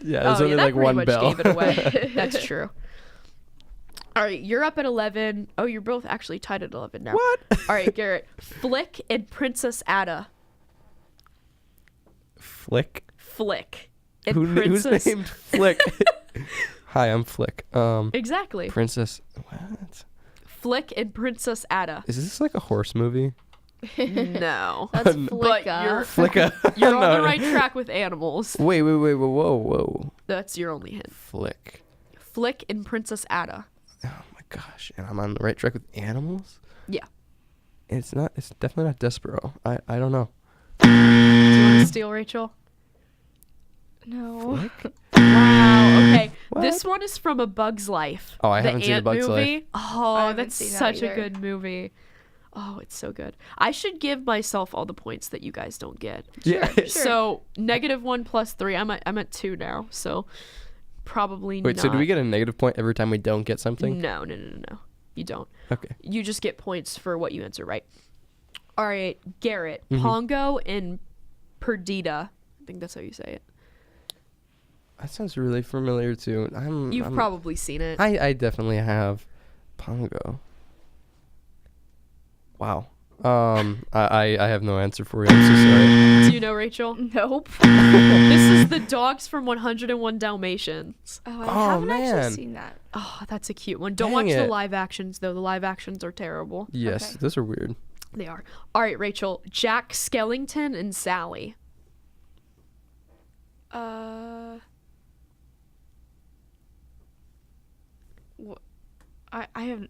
Yeah, there's only that like pretty one much bell. gave it away. That's true. All right, you're up at 11. Oh, you're both actually tied at 11 now. What? All right, Garrett. Flick and Princess Ada. Flick. Flick. And Who's named Flick? Hi, I'm Flick. Exactly. Princess. What? Flick and Princess Ada. Is this like a horse movie? No. That's But you're Flicka. you're on No. the right track with animals. Wait, whoa. That's your only hint. Flick. Flick and Princess Ada. Oh my gosh, and I'm on the right track with animals. Yeah. It's not. It's definitely not Despero. I don't know. Do you want to steal, Rachel? No. Flick. Wow. Okay. What? This one is from A Bug's Life. Oh, I the haven't seen A Ant Bug's movie. Life. Oh, I haven't that's seen that such a either. good movie. Oh, it's so good. I should give myself all the points that you guys don't get. Yeah. So -1 + 3. I'm at 2 now. So probably Wait. not. So do we get a negative point every time we don't get something? No. You don't. Okay. You just get points for what you answer right. All right, Garrett. Mm-hmm. Pongo and Perdita. I think that's how you say it. That sounds really familiar too. You've probably seen it. I definitely have. Pongo. Wow. I have no answer for you. I'm so sorry. Do you know, Rachel? Nope. This is the dogs from 101 Dalmatians. Oh, I Oh, haven't man. actually seen that. Oh, that's a cute one. Don't Dang watch the it. live actions, though. The live actions are terrible. Yes, Okay. those are weird. They are. All right, Rachel. Jack Skellington and Sally. I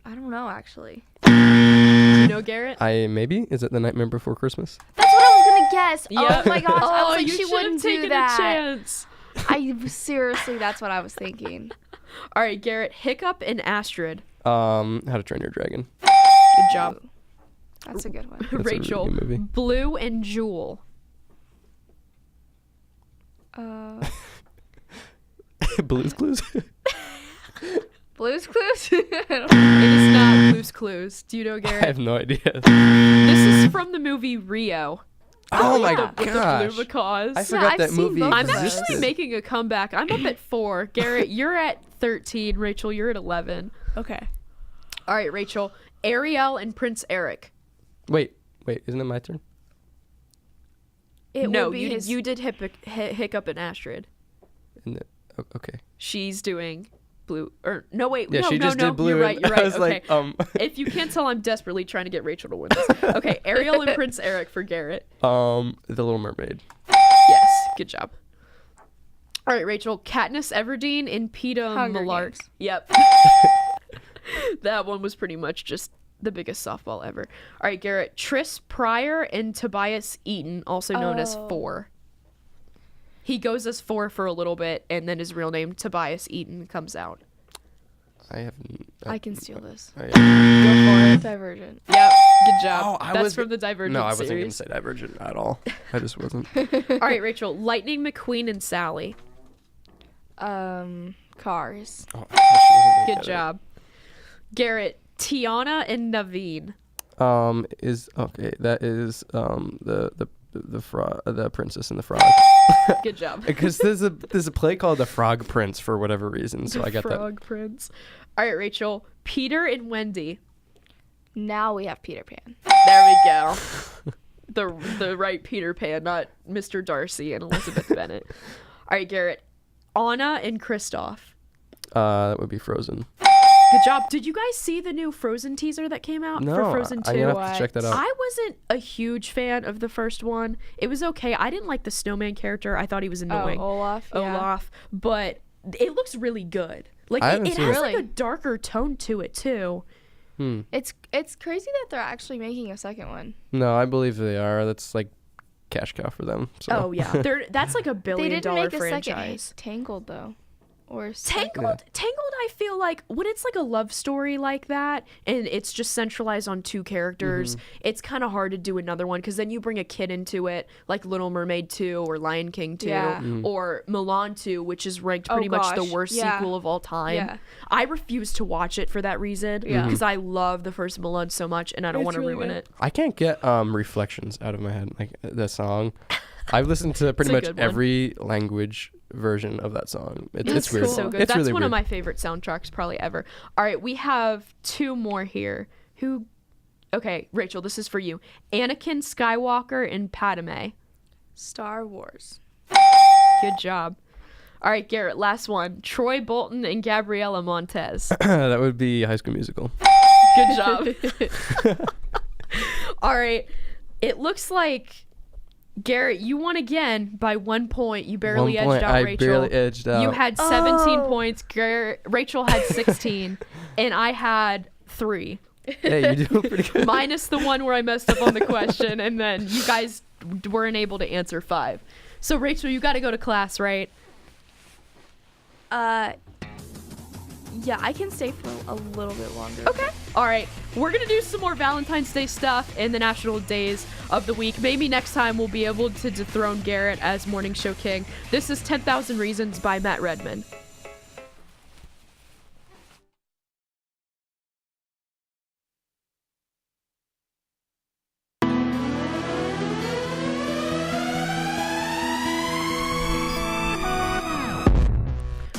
don't know actually. Do you know, Garrett? Is it The Nightmare Before Christmas? That's what I was gonna guess. Yeah. Oh my gosh! I was like, you she should have wouldn't do taken that. a chance. Seriously, that's what I was thinking. All right, Garrett. Hiccup and Astrid. How to Train Your Dragon. Good job. That's a good one. a really Rachel. good movie. Blue and Jewel. Blue's Clues. Blue's Clues. It is not Blue's Clues. Do you know, I Garrett? have no idea. This is from the movie Rio. Oh my With the gosh. blue macaws. I forgot I've that seen movie both of I'm those. existed. actually making a comeback. I'm up at 4. Garrett, you're at 13. Rachel, you're at 11. Okay. All right, Rachel. Ariel and Prince Eric. Wait, isn't it my turn? It No, would be his. you did hiccup and Astrid. Okay. She's doing blue. Or no, wait. Yeah, no, she no, just no. did blue. You're right. and You're right. I was Okay. like, If you can't tell, I'm desperately trying to get Rachel to win this. Okay, Ariel and Prince Eric for Garrett. The Little Mermaid. Yes, good job. All right, Rachel. Katniss Everdeen and Peeta Hunger Mellark. Games. Yep. That one was pretty much just the biggest softball ever. All right, Garrett. Tris Pryor and Tobias Eaton, also known as Oh. 4. He goes as 4 for a little bit, and then his real name, Tobias Eaton, comes out. I haven't. I can steal this. Go for it. Divergent. Yep, good job. Oh, I That's was from the Divergent No, I wasn't series. gonna say Divergent at all. I just wasn't. All right, Rachel. Lightning McQueen and Sally. Cars. Oh, I actually wasn't gonna Good get it. job. Garrett. Tiana and Naveen. Is okay. That is the frog, the Princess and the Frog. Good job. Because there's a play called The Frog Prince for whatever reason, so I got that. Frog Prince. All right, Rachel. Peter and Wendy. Now we have Peter Pan. There we go. The right Peter Pan, not Mr. Darcy and Elizabeth Bennet. All right, Garrett. Anna and Kristoff. That would be Frozen. Good job. Did you guys see the new Frozen teaser that came out No, for Frozen 2? I'm gonna have to check that out. I wasn't a huge fan of the first one. It was okay. I didn't like the snowman character. I thought he was annoying. Olaf. Yeah. Olaf. But it looks really good. Like I it, haven't it seen has it. like a Really? darker tone to it too. It's crazy that they're actually making a second one. No, I believe they are. That's like cash cow for them. So. Oh yeah. That's like a $1 They billion didn't make a second franchise. Tangled though, or Tangled, I feel like when it's like a love story like that and it's just centralized on 2 characters, it's kind of hard to do another one because then you bring a kid into it, like Little Mermaid 2 or Lion King 2 Yeah. or Mulan 2, which is ranked Oh, pretty much the gosh. worst Yeah. sequel of all time. Yeah. I refuse to watch it for that reason because I love the first Mulan so much and I don't want to ruin it. I can't get Reflections out of my head, like the song. I've listened to pretty a much good one. every language version of that song. It's weird. So good. It's That's really one weird. of my favorite soundtracks probably ever. All right, we have 2 more here. Okay, Rachel, this is for you. Anakin Skywalker and Padme. Star Wars. Good job. All right, Garrett, last one. Troy Bolton and Gabriela Montez. That would be High School Musical. Good job. All right. It looks like Garrett, you won again by 1 point. You barely 1 point. edged out I Rachel. barely edged out. You had 17 points. Rachel had 16, and I had 3. Hey, you do pretty good. Minus the one where I messed up on the question, and then you guys weren't able to answer 5. So Rachel, you got to go to class, right? Yeah, I can stay for a little bit longer. Okay. All right. We're going to do some more Valentine's Day stuff in the national days of the week. Maybe next time we'll be able to dethrone Garrett as Morning Show King. This is 10,000 Reasons by Matt Redman.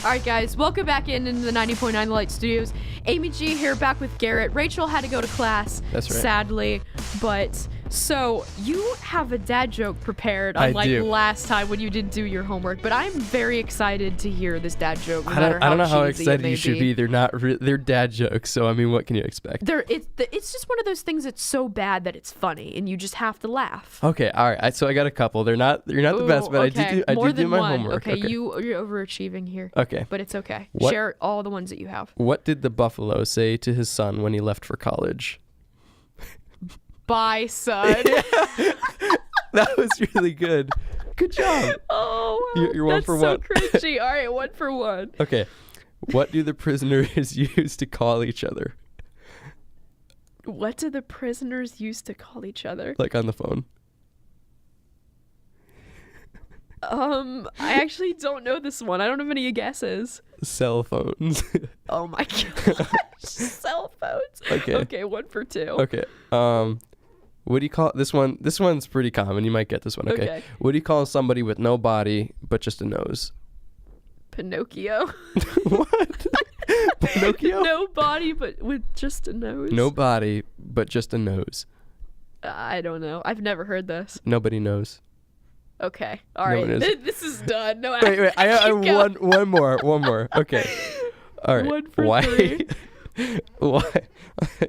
All right, guys, welcome back into the 90.9 Light Studios. Amy G here, back with Garrett. Rachel had to go to class, That's right. sadly, but so you have a dad joke prepared, I unlike do. last time when you didn't do your homework. But I'm very excited to hear this dad joke. No I matter don't know how cheesy it excited may you should be. They're not. They're dad jokes. So I mean, what can you expect? It's just one of those things that's so bad that it's funny, and you just have to laugh. Okay, all right. So I got a couple. You're not the best, but okay. I More did do than my one. homework. Okay, you're overachieving here. Okay. But it's okay. What- Share all the ones that you have. What did the buffalo say to his son when he left for college? Bye, son. That was really good. Good job. Oh, wow. You're one That's for so one. cringy. All right, 1 for 1. Okay. What do the prisoners use to call each other? What do the prisoners used to call each other? Like on the phone. I actually don't know this one. I don't have any guesses. Cell phones. Oh my gosh. Cell phones. Okay. Okay, 1 for 2. Okay. What do you call this one? This one's pretty common. You might get this one. Okay. What do you call somebody with no body but just a nose? Pinocchio. What? Pinocchio? No body, but with just a nose. No body, but just a nose. I don't know. I've never heard this. Nobody knows. Okay. All right. This is done. No. Wait. I one more. Okay. All right. 1 for 3. Why?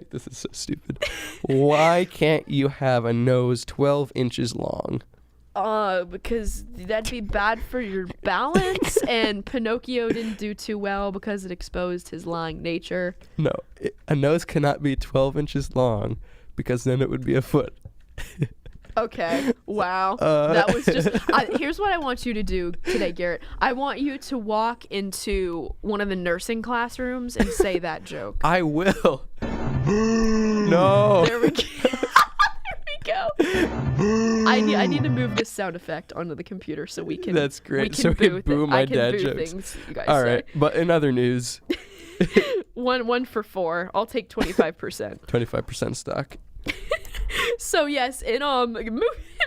This is so stupid. Why can't you have a nose 12 inches long? Because that'd be bad for your balance, and Pinocchio didn't do too well because it exposed his lying nature. No, a nose cannot be 12 inches long because then it would be a foot. Okay. Wow. That was just. Here's what I want you to do today, Garrett. I want you to walk into one of the nursing classrooms and say that joke. I will. No. There we go. I need to move this sound effect onto the computer so we can. That's great. We can so we can boo boo my dad boo jokes. Things you guys All say. right, but in other news, 1 for 4. I'll take 25%. 25% stock. So yes, in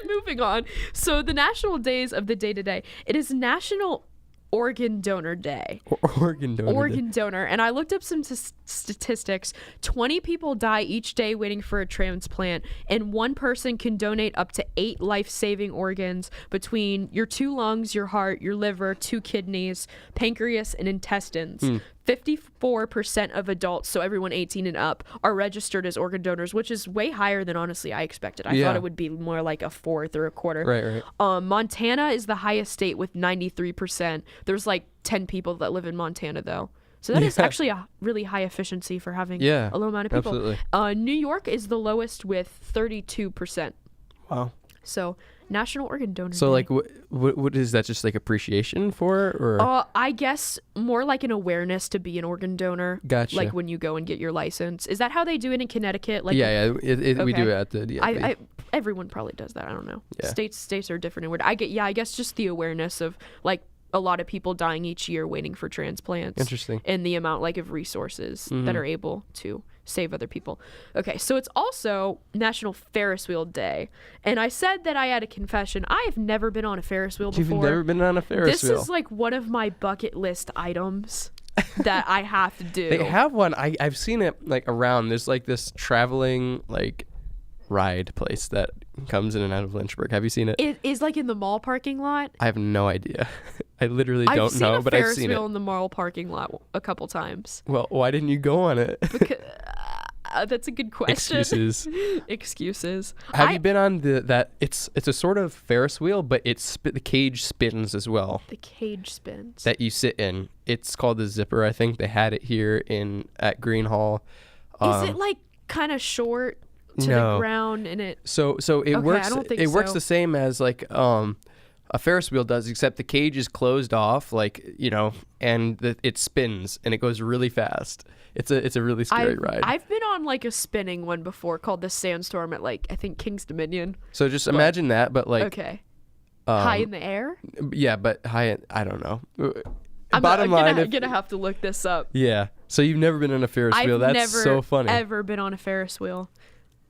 moving on. So the national days of the day today. It is National Organ Donor Day. Organ donor. And I looked up some statistics. 20 people die each day waiting for a transplant, and one person can donate up to 8 life-saving organs between your 2 lungs, your heart, your liver, 2 kidneys, pancreas, and intestines. 54% of adults, so everyone 18 and up, are registered as organ donors, which is way higher than honestly I expected. I thought it would be more like a fourth or a quarter. Right. Montana is the highest state with 93%. There's like 10 people that live in Montana though. So that is actually a really high efficiency for having a low amount of people. Absolutely. New York is the lowest with 32%. Wow. So National Organ Donor So Day. like what is that, just like appreciation for it, or I guess more like an awareness to be an organ donor. Gotcha. Like when you go and get your license. Is that how they do it in Connecticut? Like we do it at the DMV. everyone probably does that. I don't know. Yeah. States are different and weird. I guess just the awareness of like a lot of people dying each year waiting for transplants. Interesting. And the amount like of resources that are able to save other people. Okay, so it's also National Ferris Wheel Day. And I said that I had a confession. I have never been on a Ferris wheel before. You've never been on a Ferris wheel? This is like one of my bucket list items that I have to do. They have one. I've seen it like around. There's like this traveling like ride place that comes in and out of Lynchburg. Have you seen it? It is like in the mall parking lot. I have no idea. I literally don't know, but I've seen it. I've seen a Ferris wheel in the mall parking lot a couple times. Well, why didn't you go on it? Because that's a good question. Excuses. Have you been on that? It's a sort of Ferris wheel, but the cage spins as well. The cage spins. That you sit in. It's called the Zipper. I think they had it here at Green Hall. Is it like kind of short to the ground and it? So it works. It works the same as like a Ferris wheel does, except the cage is closed off, like, and it spins and it goes really fast. It's a really scary ride. I've been on like a spinning one before called the Sandstorm at like I think King's Dominion. So just imagine that, but like high in the air. Yeah, but high. I don't know. I'm gonna have to look this up. Yeah. So you've never been on a Ferris wheel? That's so funny. I've never been on a Ferris wheel.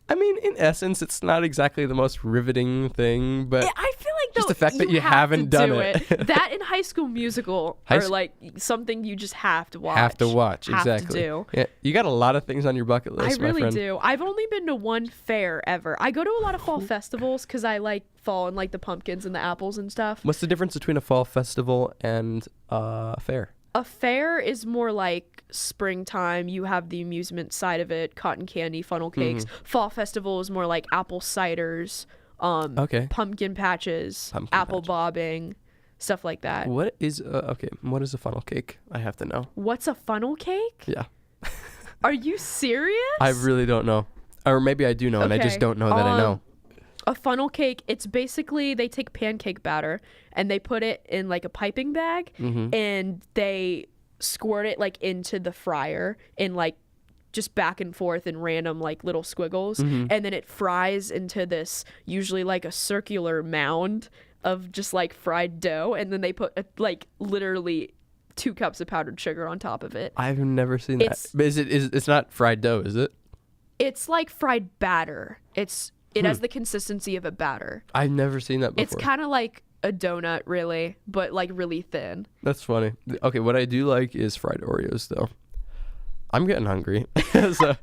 I mean, in essence, it's not exactly the most riveting thing, but I feel like just the fact that you haven't done it. That in High School Musical are like something you just have to watch. Have to watch, have exactly. To do. Yeah, you got a lot of things on your bucket list, I really my friend. do. I've only been to one fair ever. I go to a lot of fall festivals because I like fall and like the pumpkins and the apples and stuff. What's the difference between a fall festival and a fair? A fair is more like springtime. You have the amusement side of it, cotton candy, funnel cakes. Fall festival is more like apple ciders, pumpkin patches, apple bobbing, stuff like that. What is what is a funnel cake? I have to know. What's a funnel cake? Yeah. Are you serious? I really don't know. Or maybe I do know and I just don't know that I know. A funnel cake, it's basically they take pancake batter and they put it in like a piping bag and they squirt it like into the fryer in like just back and forth in random like little squiggles and then it fries into this usually like a circular mound of just like fried dough and then they put like literally 2 cups of powdered sugar on top of it. I've never seen that. But it's not fried dough, is it? It's like fried batter. It's It has the consistency of a batter. I've never seen that before. It's kind of like a donut, really, but like really thin. That's funny. Okay, what I do like is fried Oreos, though. I'm getting hungry, so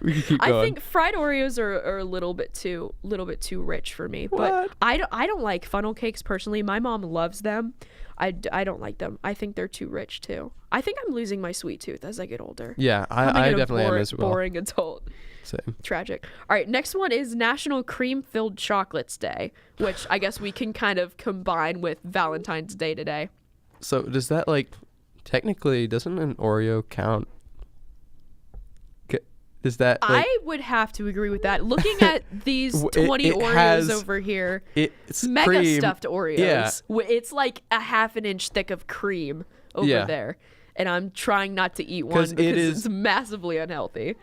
we can keep going. I think fried Oreos are a little bit too rich for me. But I don't like funnel cakes personally. My mom loves them. I don't like them. I think they're too rich too. I think I'm losing my sweet tooth as I get older. Yeah, I definitely am as well. Boring adult. Same. Tragic. All right, next one is National Cream-Filled Chocolates Day, which I guess we can kind of combine with Valentine's Day today. So does that, like, technically, doesn't an Oreo count? Is that, like, I would have to agree with that. Looking at these 20 Oreos over here, it's mega cream. stuffed Oreos. Yeah. It's like a half an inch thick of cream over there. And I'm trying not to eat one because it's massively unhealthy.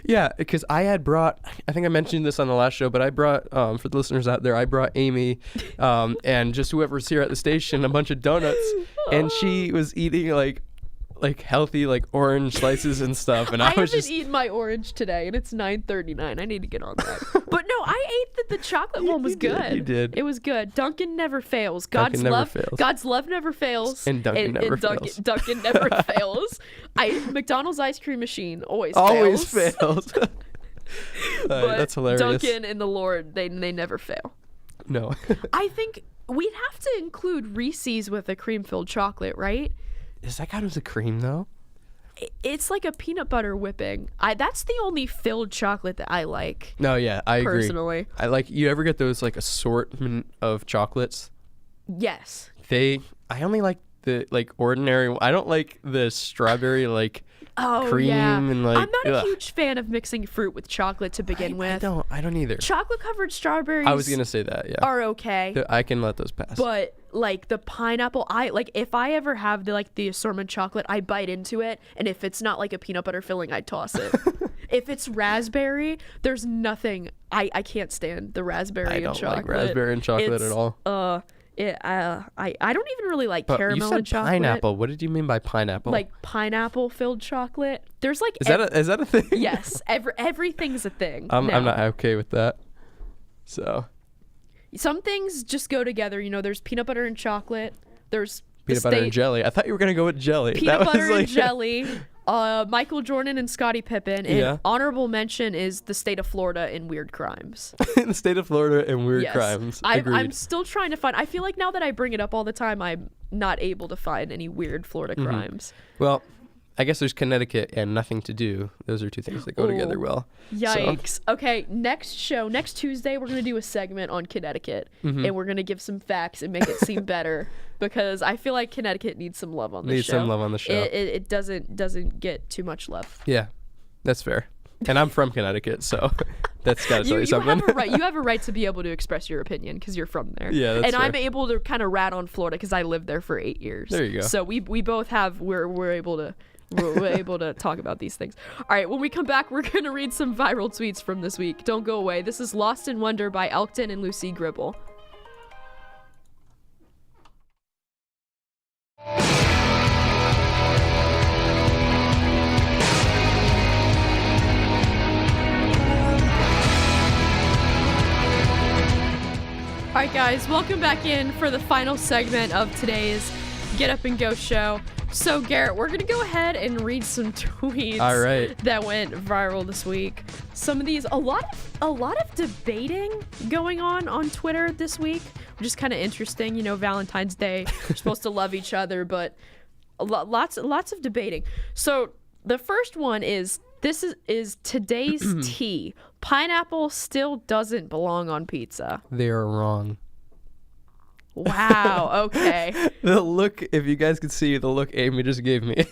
Yeah, because I had brought, I think I mentioned this on the last show, but I brought, for the listeners out there, I brought Amy and just whoever's here at the station a bunch of donuts. And she was eating like healthy, like orange slices and stuff. And I was haven't eaten my orange today, and it's 9:39. I need to get on that. But no, I ate the chocolate one was good. You did. It was good. Dunkin' never fails. God's love never fails. And Dunkin' never fails. Dunkin' never fails. McDonald's ice cream machine always fails. That's hilarious. Dunkin' and the Lord, they never fail. No. I think we'd have to include Reese's with a cream-filled chocolate, right? Does that count as a cream, though? It's like a peanut butter whipping. That's the only filled chocolate that I like. No, yeah, I agree. Personally. I like, you ever get those, like, assortment of chocolates? Yes. I only like the, like, ordinary. I don't like the strawberry, like, cream and, like. I'm not a huge fan of mixing fruit with chocolate to begin with. I don't either. Chocolate covered strawberries. I was gonna say that. Yeah. Are okay. I can let those pass. But like the pineapple, if I ever have the assortment chocolate, I bite into it, and if it's not like a peanut butter filling, I toss it. If it's raspberry, there's nothing. I can't stand the raspberry and chocolate. I don't like raspberry and chocolate at all. I don't even really like caramel you said and chocolate. Pineapple. What did you mean by pineapple? Like pineapple filled chocolate. There's like is that a thing? Yes, everything's a thing. I'm not okay with that. So some things just go together. You know, there's peanut butter and chocolate. There's peanut butter and jelly. I thought you were gonna go with jelly. Peanut butter and jelly. Michael Jordan and Scottie Pippen. And honorable mention is the state of Florida in weird crimes. The state of Florida and weird crimes. I'm still trying to find. I feel like now that I bring it up all the time, I'm not able to find any weird Florida crimes. Well, I guess there's Connecticut and Nothing to Do. Those are two things that go together well. Yikes. So. Okay, next Tuesday, we're going to do a segment on Connecticut, and we're going to give some facts and make it seem better, because I feel like Connecticut needs some love on the show. Needs some love on the show. It doesn't get too much love. Yeah, that's fair. And I'm from Connecticut, so that's got to tell you something. You have a right to be able to express your opinion because you're from there. Yeah, that's and fair. I'm able to kind of rat on Florida because I lived there for 8 years. There you go. So we both have, we're able to talk about these things. All right, when we come back, we're going to read some viral tweets from this week. Don't go away. This is Lost in Wonder by Elkton and Lucy Gribble. All right, guys, welcome back in for the final segment of today's Get Up and Go show. So, Garrett, we're going to go ahead and read some tweets that went viral this week. Some of these, a lot of debating going on Twitter this week, which is kind of interesting. You know, Valentine's Day, we're supposed to love each other, but lots of debating. So, the first one is, this is today's tea. Pineapple still doesn't belong on pizza. They are wrong. Wow, okay. The look, if you guys could see the look Amy just gave me.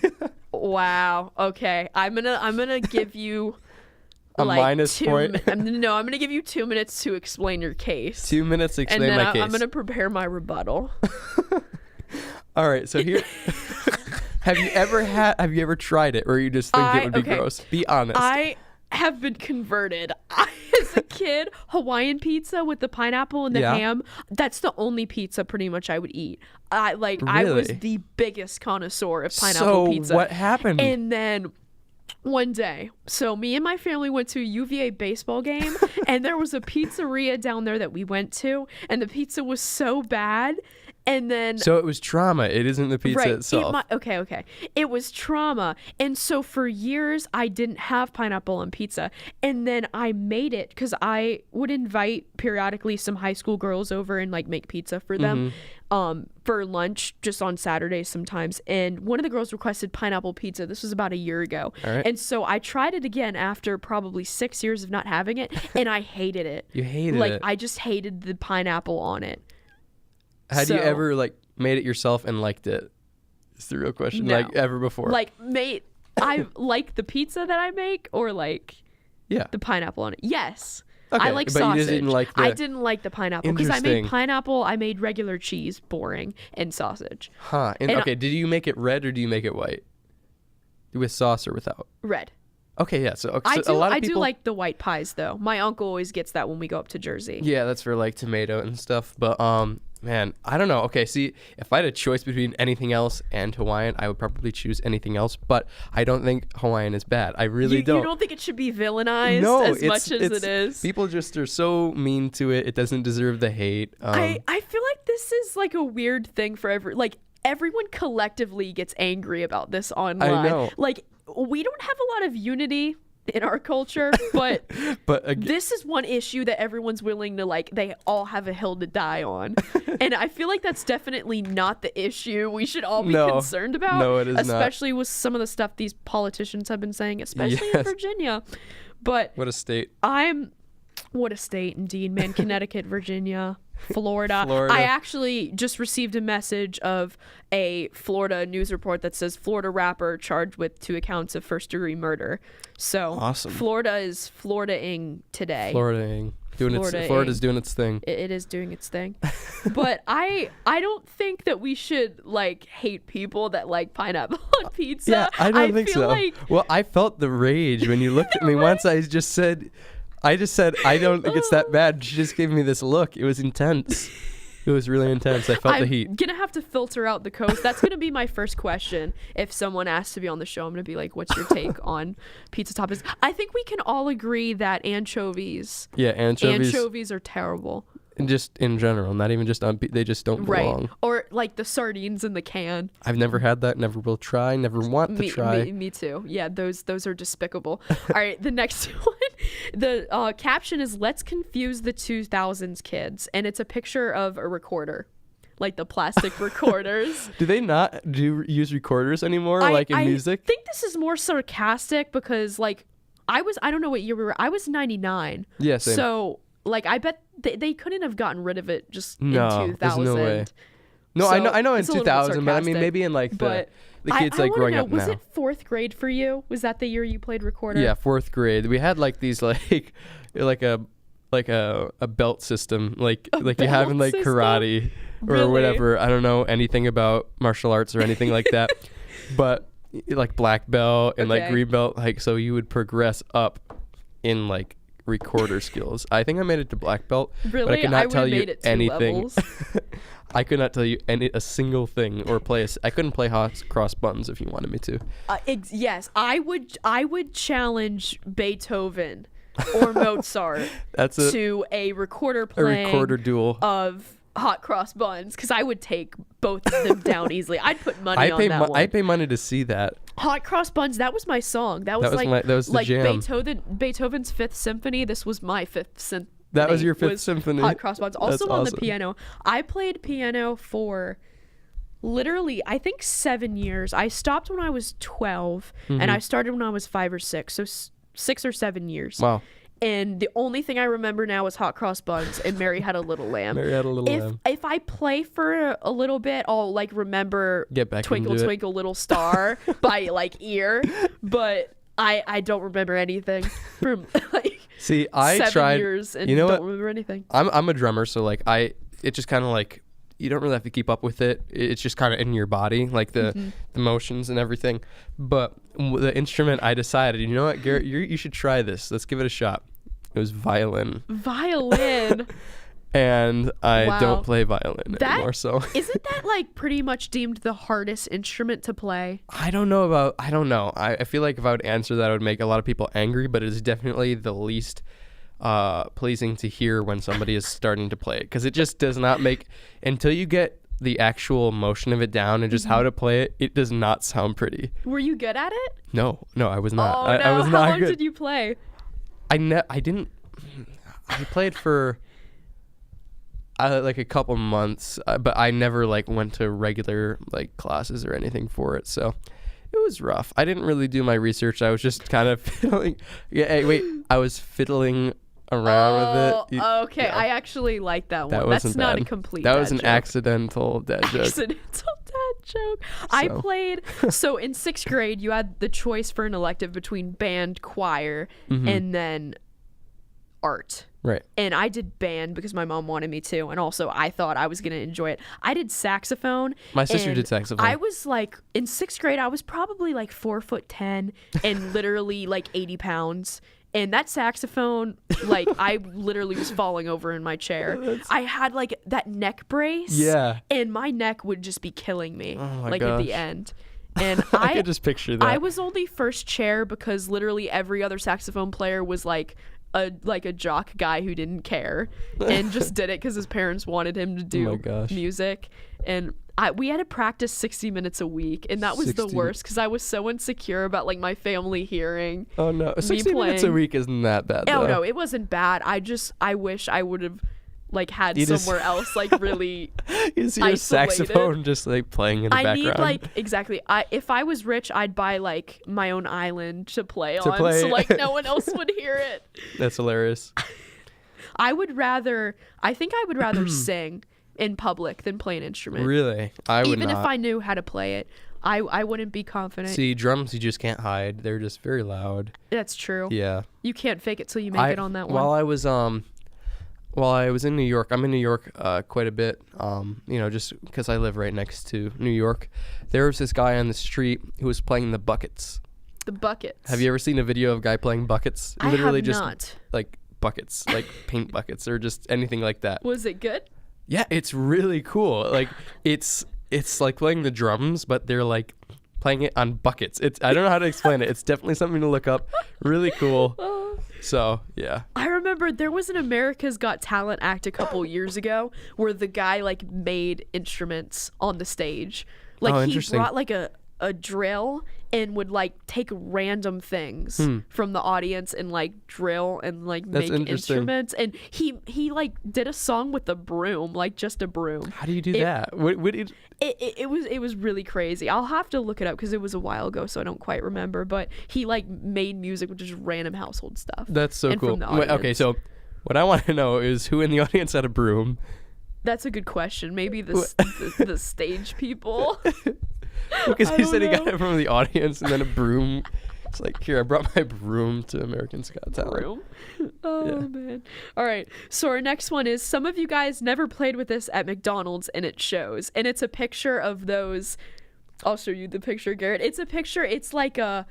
Wow, okay. I'm gonna give you a minus point. I'm gonna give you 2 minutes to explain your case. 2 minutes to explain my case. I'm gonna prepare my rebuttal. All right, so here. Have you ever tried it, or you just think it would be gross? Be honest. I have been converted. As a kid, Hawaiian pizza with the pineapple and the ham, that's the only pizza pretty much I would eat. I was the biggest connoisseur of pineapple pizza. So what happened? And then one day. So me and my family went to a UVA baseball game, and there was a pizzeria down there that we went to, and the pizza was so bad. And then So it was trauma. It isn't the pizza itself. Okay. It was trauma. And so for years, I didn't have pineapple on pizza. And then I made it because I would invite periodically some high school girls over and like make pizza for them for lunch just on Saturdays sometimes. And one of the girls requested pineapple pizza. This was about a year ago. All right. And so I tried it again after probably 6 years of not having it. And I hated it. You hated like, it. I just hated the pineapple on it. Had you ever like made it yourself and liked it? It's the real question. No. Like ever before? Like I like the pizza that I make, or like the pineapple on it. Yes. Okay, I like but sausage. you just didn't like I didn't like the pineapple because I made Interesting. pineapple. I made regular cheese, boring, and sausage. Huh. And okay, did you make it red or do you make it white? With sauce or without? Red. Okay, yeah. So, I a lot of do people. like the white pies though. My uncle always gets that when we go up to Jersey. Yeah, that's for like tomato and stuff. But man, I don't know. Okay, see, if I had a choice between anything else and Hawaiian, I would probably choose anything else. But I don't think Hawaiian is bad. I really don't. You don't think it should be villainized as much as it is? People just are so mean to it. It doesn't deserve the hate. I feel like this is like a weird thing for everyone collectively gets angry about this online. I know. Like, we don't have a lot of unity in our culture, but this is one issue that everyone's willing to they all have a hill to die on. And I feel like that's definitely not the issue we should all be concerned about. No, it is not. Especially with some of the stuff these politicians have been saying, especially in Virginia. But what a state. What a state indeed, man. Connecticut, Virginia, Florida. Florida. I actually just received a message of a Florida news report that says Florida rapper charged with 2 accounts of first-degree murder. So awesome. Florida is Florida-ing today. Florida-ing. Florida's doing its thing. It is doing its thing. But I don't think that we should hate people that like pineapple on pizza. Yeah, I don't think feel so. Well, I felt the rage when you looked at me once. I just said, I don't think it's that bad. She just gave me this look. It was intense. It was really intense. I felt the heat. I'm gonna have to filter out the coast. That's gonna be my first question. If someone asks to be on the show, I'm gonna be like, "What's your take on pizza toppings?" I think we can all agree that anchovies. Yeah, anchovies are terrible. And just in general, not even just on. They just don't belong. Right. Or like the sardines in the can. I've never had that. Never will try. Never want to try. Me too. Yeah, those are despicable. All right, the next one. The caption is "Let's confuse the 2000s kids," and it's a picture of a recorder, like the plastic recorders. Do they not use recorders anymore, in music? I think this is more sarcastic because I don't know what year we were. I was 99. Yeah, same. So I bet they couldn't have gotten rid of it just in 2000. There's no way. No, So I know in it's a little 2000, but I mean sarcastic. maybe in the kids I growing know, up was now. it 4th grade for you? Was that the year you played recorder? Yeah, 4th grade. We had these like a belt system, like you have in karate or Really? whatever. I don't know anything about martial arts or anything like that, but black belt and green belt, so you would progress up in recorder skills. I think I made it to black belt, Really? but I could not tell made you it 2 anything. levels. I could not tell you a single thing or I couldn't play hot cross buttons if you wanted me to. Yes, I would challenge Beethoven or Mozart to a recorder playing A recorder duel of hot cross buns because I would take both of them down easily. I'd put money on that one. I pay money to see that. Hot cross buns. That was my song. That was the jam. Beethoven's 5th Symphony. This was my 5th Symphony. That was your 5th Symphony. Hot cross buns. Also That's on awesome. the piano. I played piano for literally, I think 7 years. I stopped when I was 12, and I started when I was 5 or 6. So 6 or 7 years. Wow. And the only thing I remember now is hot cross buns and Mary Had a Little Lamb. Mary Had a Little Lamb. If I play for a little bit, I'll remember Get back Twinkle into it. Twinkle Little Star by ear, but I don't remember anything from See, I 7 tried. years and you know don't what? remember anything. I'm a drummer, so it just kind of you don't really have to keep up with it. It's just kind of in your body, the motions and everything. But the instrument, I decided, you know what, Garrett, you should try this. Let's give it a shot. It was violin. Violin. and I Wow. don't play violin anymore. So isn't that like pretty much deemed the hardest instrument to play? I don't know. I feel like if I would answer that, it would make a lot of people angry, but it is definitely the least pleasing to hear when somebody is starting to play it, because it just does not make, until you get the actual motion of it down and just how to play it, it does not sound pretty. Were you good at it? No, I was not. Oh, I was How not long good. did you play? I didn't. I played for like a couple months, but I never like went to regular like classes or anything for it. So it was rough. I didn't really do my research. I was just kind of fiddling. Yeah, hey, wait. I was fiddling around with it. Okay. Yeah. I actually like that one. That That's wasn't not bad. a complete That dad was an joke. accidental dad joke. Accidental dad joke. I So. played, so in 6th grade, you had the choice for an elective between band, choir, and then art. Right. And I did band because my mom wanted me to, and also I thought I was going to enjoy it. I did saxophone. My sister and did saxophone. I was like, in 6th grade, I was probably like 4'10" and literally like 80 pounds. And that saxophone, like, I literally was falling over in my chair. I had like that neck brace. Yeah. And my neck would just be killing me, my like at the gosh. end. And I could just picture that. I was only first chair because literally every other saxophone player was like a jock guy who didn't care and just did it because his parents wanted him to do music. And we had to practice 60 minutes a week, and that was 60. the worst because I was so insecure about like my family hearing. Oh no, me 60 minutes a playing. week isn't that bad. Oh though. no, it wasn't bad. I wish I would have like had You just- somewhere else like really You see your isolated. saxophone just like playing in the I background. need like exactly. If I was rich, I'd buy like my own island to play on, play. so like no one else would hear it. That's hilarious. I would rather sing in public than play an instrument. Really, I would Even not. if I knew how to play it, I wouldn't be confident. See, drums you just can't hide. They're just very loud. That's true. Yeah. You can't fake it till you make it on that one. While I was in New York, I'm in New York quite a bit. Just because I live right next to New York. There was this guy on the street who was playing the buckets. The buckets. Have you ever seen a video of a guy playing buckets? I Literally have just not. like buckets, like paint buckets or just anything like that. Was it good? Yeah, it's really cool. Like it's like playing the drums, but they're like playing it on buckets. I don't know how to explain it. It's definitely something to look up. Really cool. So, yeah. I remember there was an America's Got Talent act a couple years ago where the guy like made instruments on the stage. Like he interesting. brought like a drill and would like take random things from the audience and like drill and like That's make interesting. instruments. And he like did a song with a broom, like just a broom. How do you do that? It was really crazy. I'll have to look it up because it was a while ago, so I don't quite remember. But he like made music with just random household stuff. That's so and cool. from the Wait, okay, audience. so what I want to know is who in the audience had a broom? That's a good question. Maybe the stage people. Because I he don't said he got know. it from the audience and then a broom. It's like, here, I brought my broom to American's Got Talent. Broom? Oh Yeah. man. All right. So our next one is some of you guys never played with this at McDonald's and it shows. And it's a picture of those. I'll show you the picture, Garrett. It's a picture. It's like a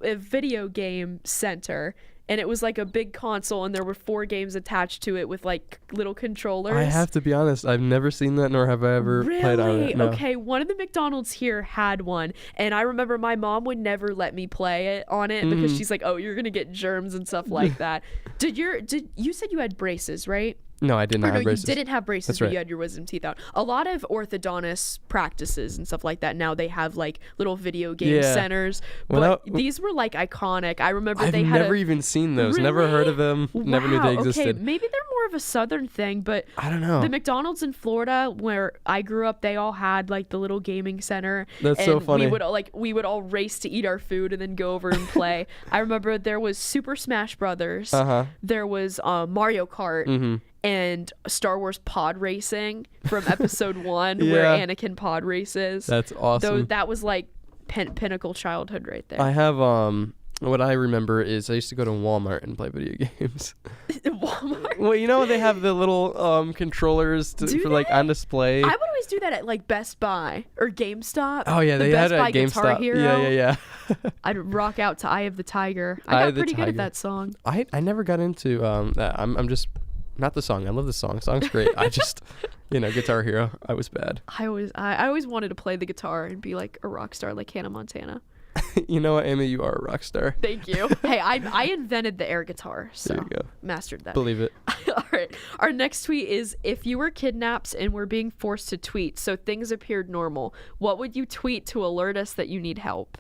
video game center. And it was like a big console, and there were 4 games attached to it with like little controllers. I have to be honest, I've never seen that, nor have I ever played on it. No. Okay, one of the McDonald's here had one, and I remember my mom would never let me play it on it because she's like, "Oh, you're gonna get germs and stuff like that." Did you said you had braces, right? No, I did not Or no, have braces. you didn't have braces, That's but right. you had your wisdom teeth out. A lot of orthodontist practices and stuff like that now they have like little video game Yeah. centers, When but I- these were like iconic. I remember I've they had never even seen those. Never heard of them. Never knew they Wow, existed. Okay, maybe they're more of a southern thing, but I don't know. The McDonald's in Florida where I grew up, they all had like the little gaming center. That's and so funny. We would all race to eat our food and then go over and play. I remember there was Super Smash Brothers. Uh-huh. There was Mario Kart. And Star Wars pod racing from episode 1 where Yeah. Anakin pod races. That's awesome. That was like pinnacle childhood right there. I have what I remember is I used to go to Walmart and play video games. Walmart? Well, you know they have the little controllers for like on display. I would always do that at like Best Buy or GameStop. Oh yeah, The they Best had Buy a Guitar GameStop. Hero. Yeah. I'd rock out to Eye of the Tiger. Eye I of got the pretty good at Tiger. that song. I never got into that. I'm just Not the song. I love the song. Song's great. I just, Guitar Hero. I was bad. I always wanted to play the guitar and be like a rock star, like Hannah Montana. You know what, Amy? You are a rock star. Thank you. Hey, I invented the air guitar, so There you go. mastered that. Believe it. All right. Our next tweet is, if you were kidnapped and were being forced to tweet so things appeared normal, what would you tweet to alert us that you need help?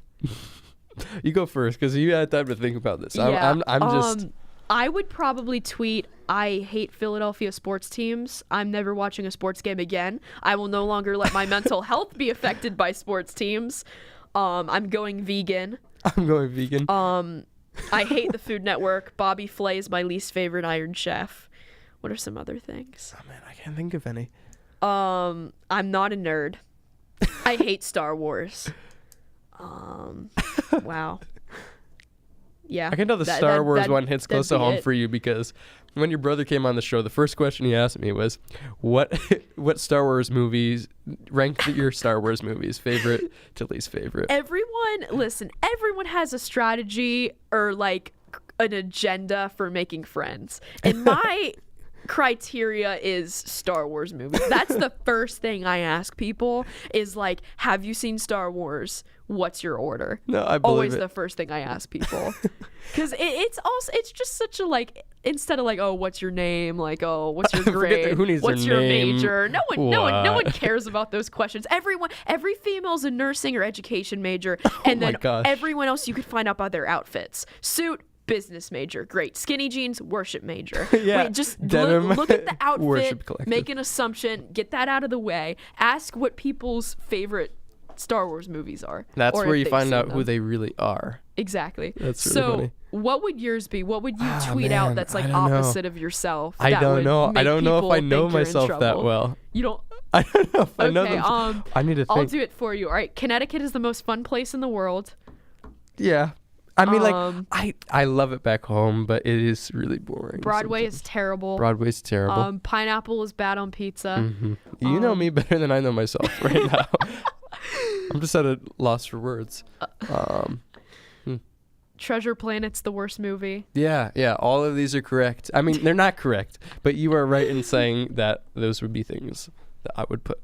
You go first because you had time to think about this. I'm just. I would probably tweet, I hate Philadelphia sports teams. I'm never watching a sports game again. I will no longer let my mental health be affected by sports teams. I'm going vegan. I'm going vegan. I hate the Food Network. Bobby Flay is my least favorite Iron Chef. What are some other things? Oh man, I can't think of any. I'm not a nerd. I hate Star Wars. Wow. Yeah. I can tell the Star Wars one hits close to home for you because when your brother came on the show, the first question he asked me was, what Star Wars movies, rank your Star Wars movies, favorite to least favorite. Everyone has a strategy or like an agenda for making friends. And my criteria is Star Wars movies. That's the first thing I ask people is like, have you seen Star Wars? What's your order? No, I believe always it. the first thing I ask people. Because it's just such a like, instead of like, oh, what's your name? Like, oh, what's your grade? Who needs what's their your name? major? No one cares about those questions. Every female's a nursing or education major, and then everyone else you could find out by their outfits. Suit, business major, great. Skinny jeans, worship major. Yeah, wait, just denim, look at the outfit, worship collective. make an assumption, get that out of the way. Ask what people's favorite Star Wars movies are. That's or where if you they've find seen out them. who they really are. Exactly. That's really funny. What would yours be? What would you tweet man, out that's like I don't know. opposite of yourself? I that don't would know. I make don't know if people I know think you're in myself that trouble? well. You don't. I don't know if I know Okay, them. I need to think. I'll do it for you. All right. Connecticut is the most fun place in the world. Yeah. I mean, I love it back home, but it is really boring. Broadway sometimes. is terrible. Broadway's terrible. Pineapple is bad on pizza. Mm-hmm. You know me better than I know myself right now. I'm just at a loss for words. Treasure Planet's the worst movie. Yeah. All of these are correct. I mean, they're not correct, but you are right in saying that those would be things that I would put.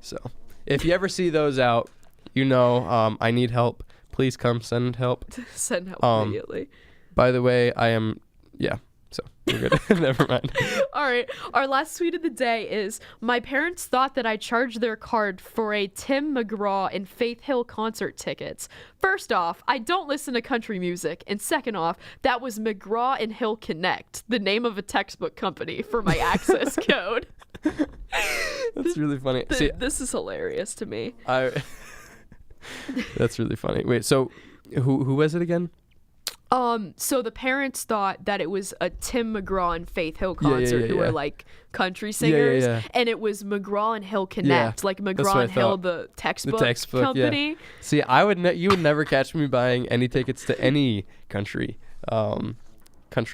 So, if you ever see those out, I need help. Please come send help. Send help immediately. By the way, so we're good. Never mind. All right. Our last tweet of the day is, my parents thought that I charged their card for a Tim McGraw and Faith Hill concert tickets. First off, I don't listen to country music. And second off, that was McGraw and Hill Connect, the name of a textbook company for my access code. That's really funny. This is hilarious to me. That's really funny. Wait, so who was it again? So the parents thought that it was a Tim McGraw and Faith Hill concert who were like country singers, and it was McGraw and Hill Connect, like McGraw and Hill, the textbook company. Yeah. See, you would never catch me buying any tickets to any country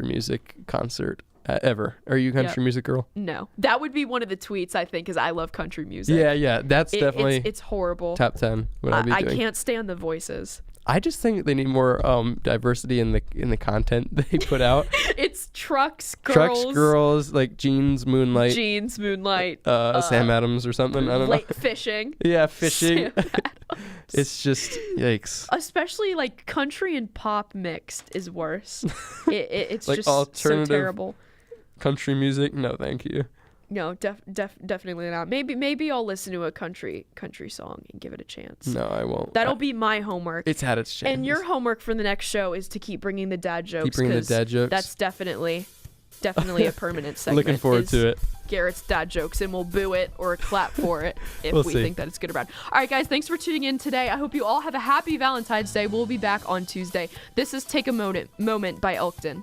music concert ever. Are you a country music girl? No, that would be one of the tweets I think, because I love country music. Yeah, that's definitely it's horrible. Top 10. I can't stand the voices. I just think they need more diversity in the content they put out. It's trucks, girls, like Jeans, Moonlight, Sam Adams or something. I don't know. Fishing. Yeah, fishing. It's just yikes. Especially like country and pop mixed is worse. It's like just alternative so terrible. Country music? No, thank you. No, definitely not. Maybe I'll listen to a country song and give it a chance. No, I won't. That'll be my homework. It's had its chance. And your homework for the next show is to keep bringing the dad jokes. Keep bringing the dad jokes. That's definitely a permanent segment. Looking forward to it. Garrett's dad jokes, and we'll boo it or clap for it if we think that it's good or bad. All right, guys, thanks for tuning in today. I hope you all have a happy Valentine's Day. We'll be back on Tuesday. This is Take a Moment by Elkton.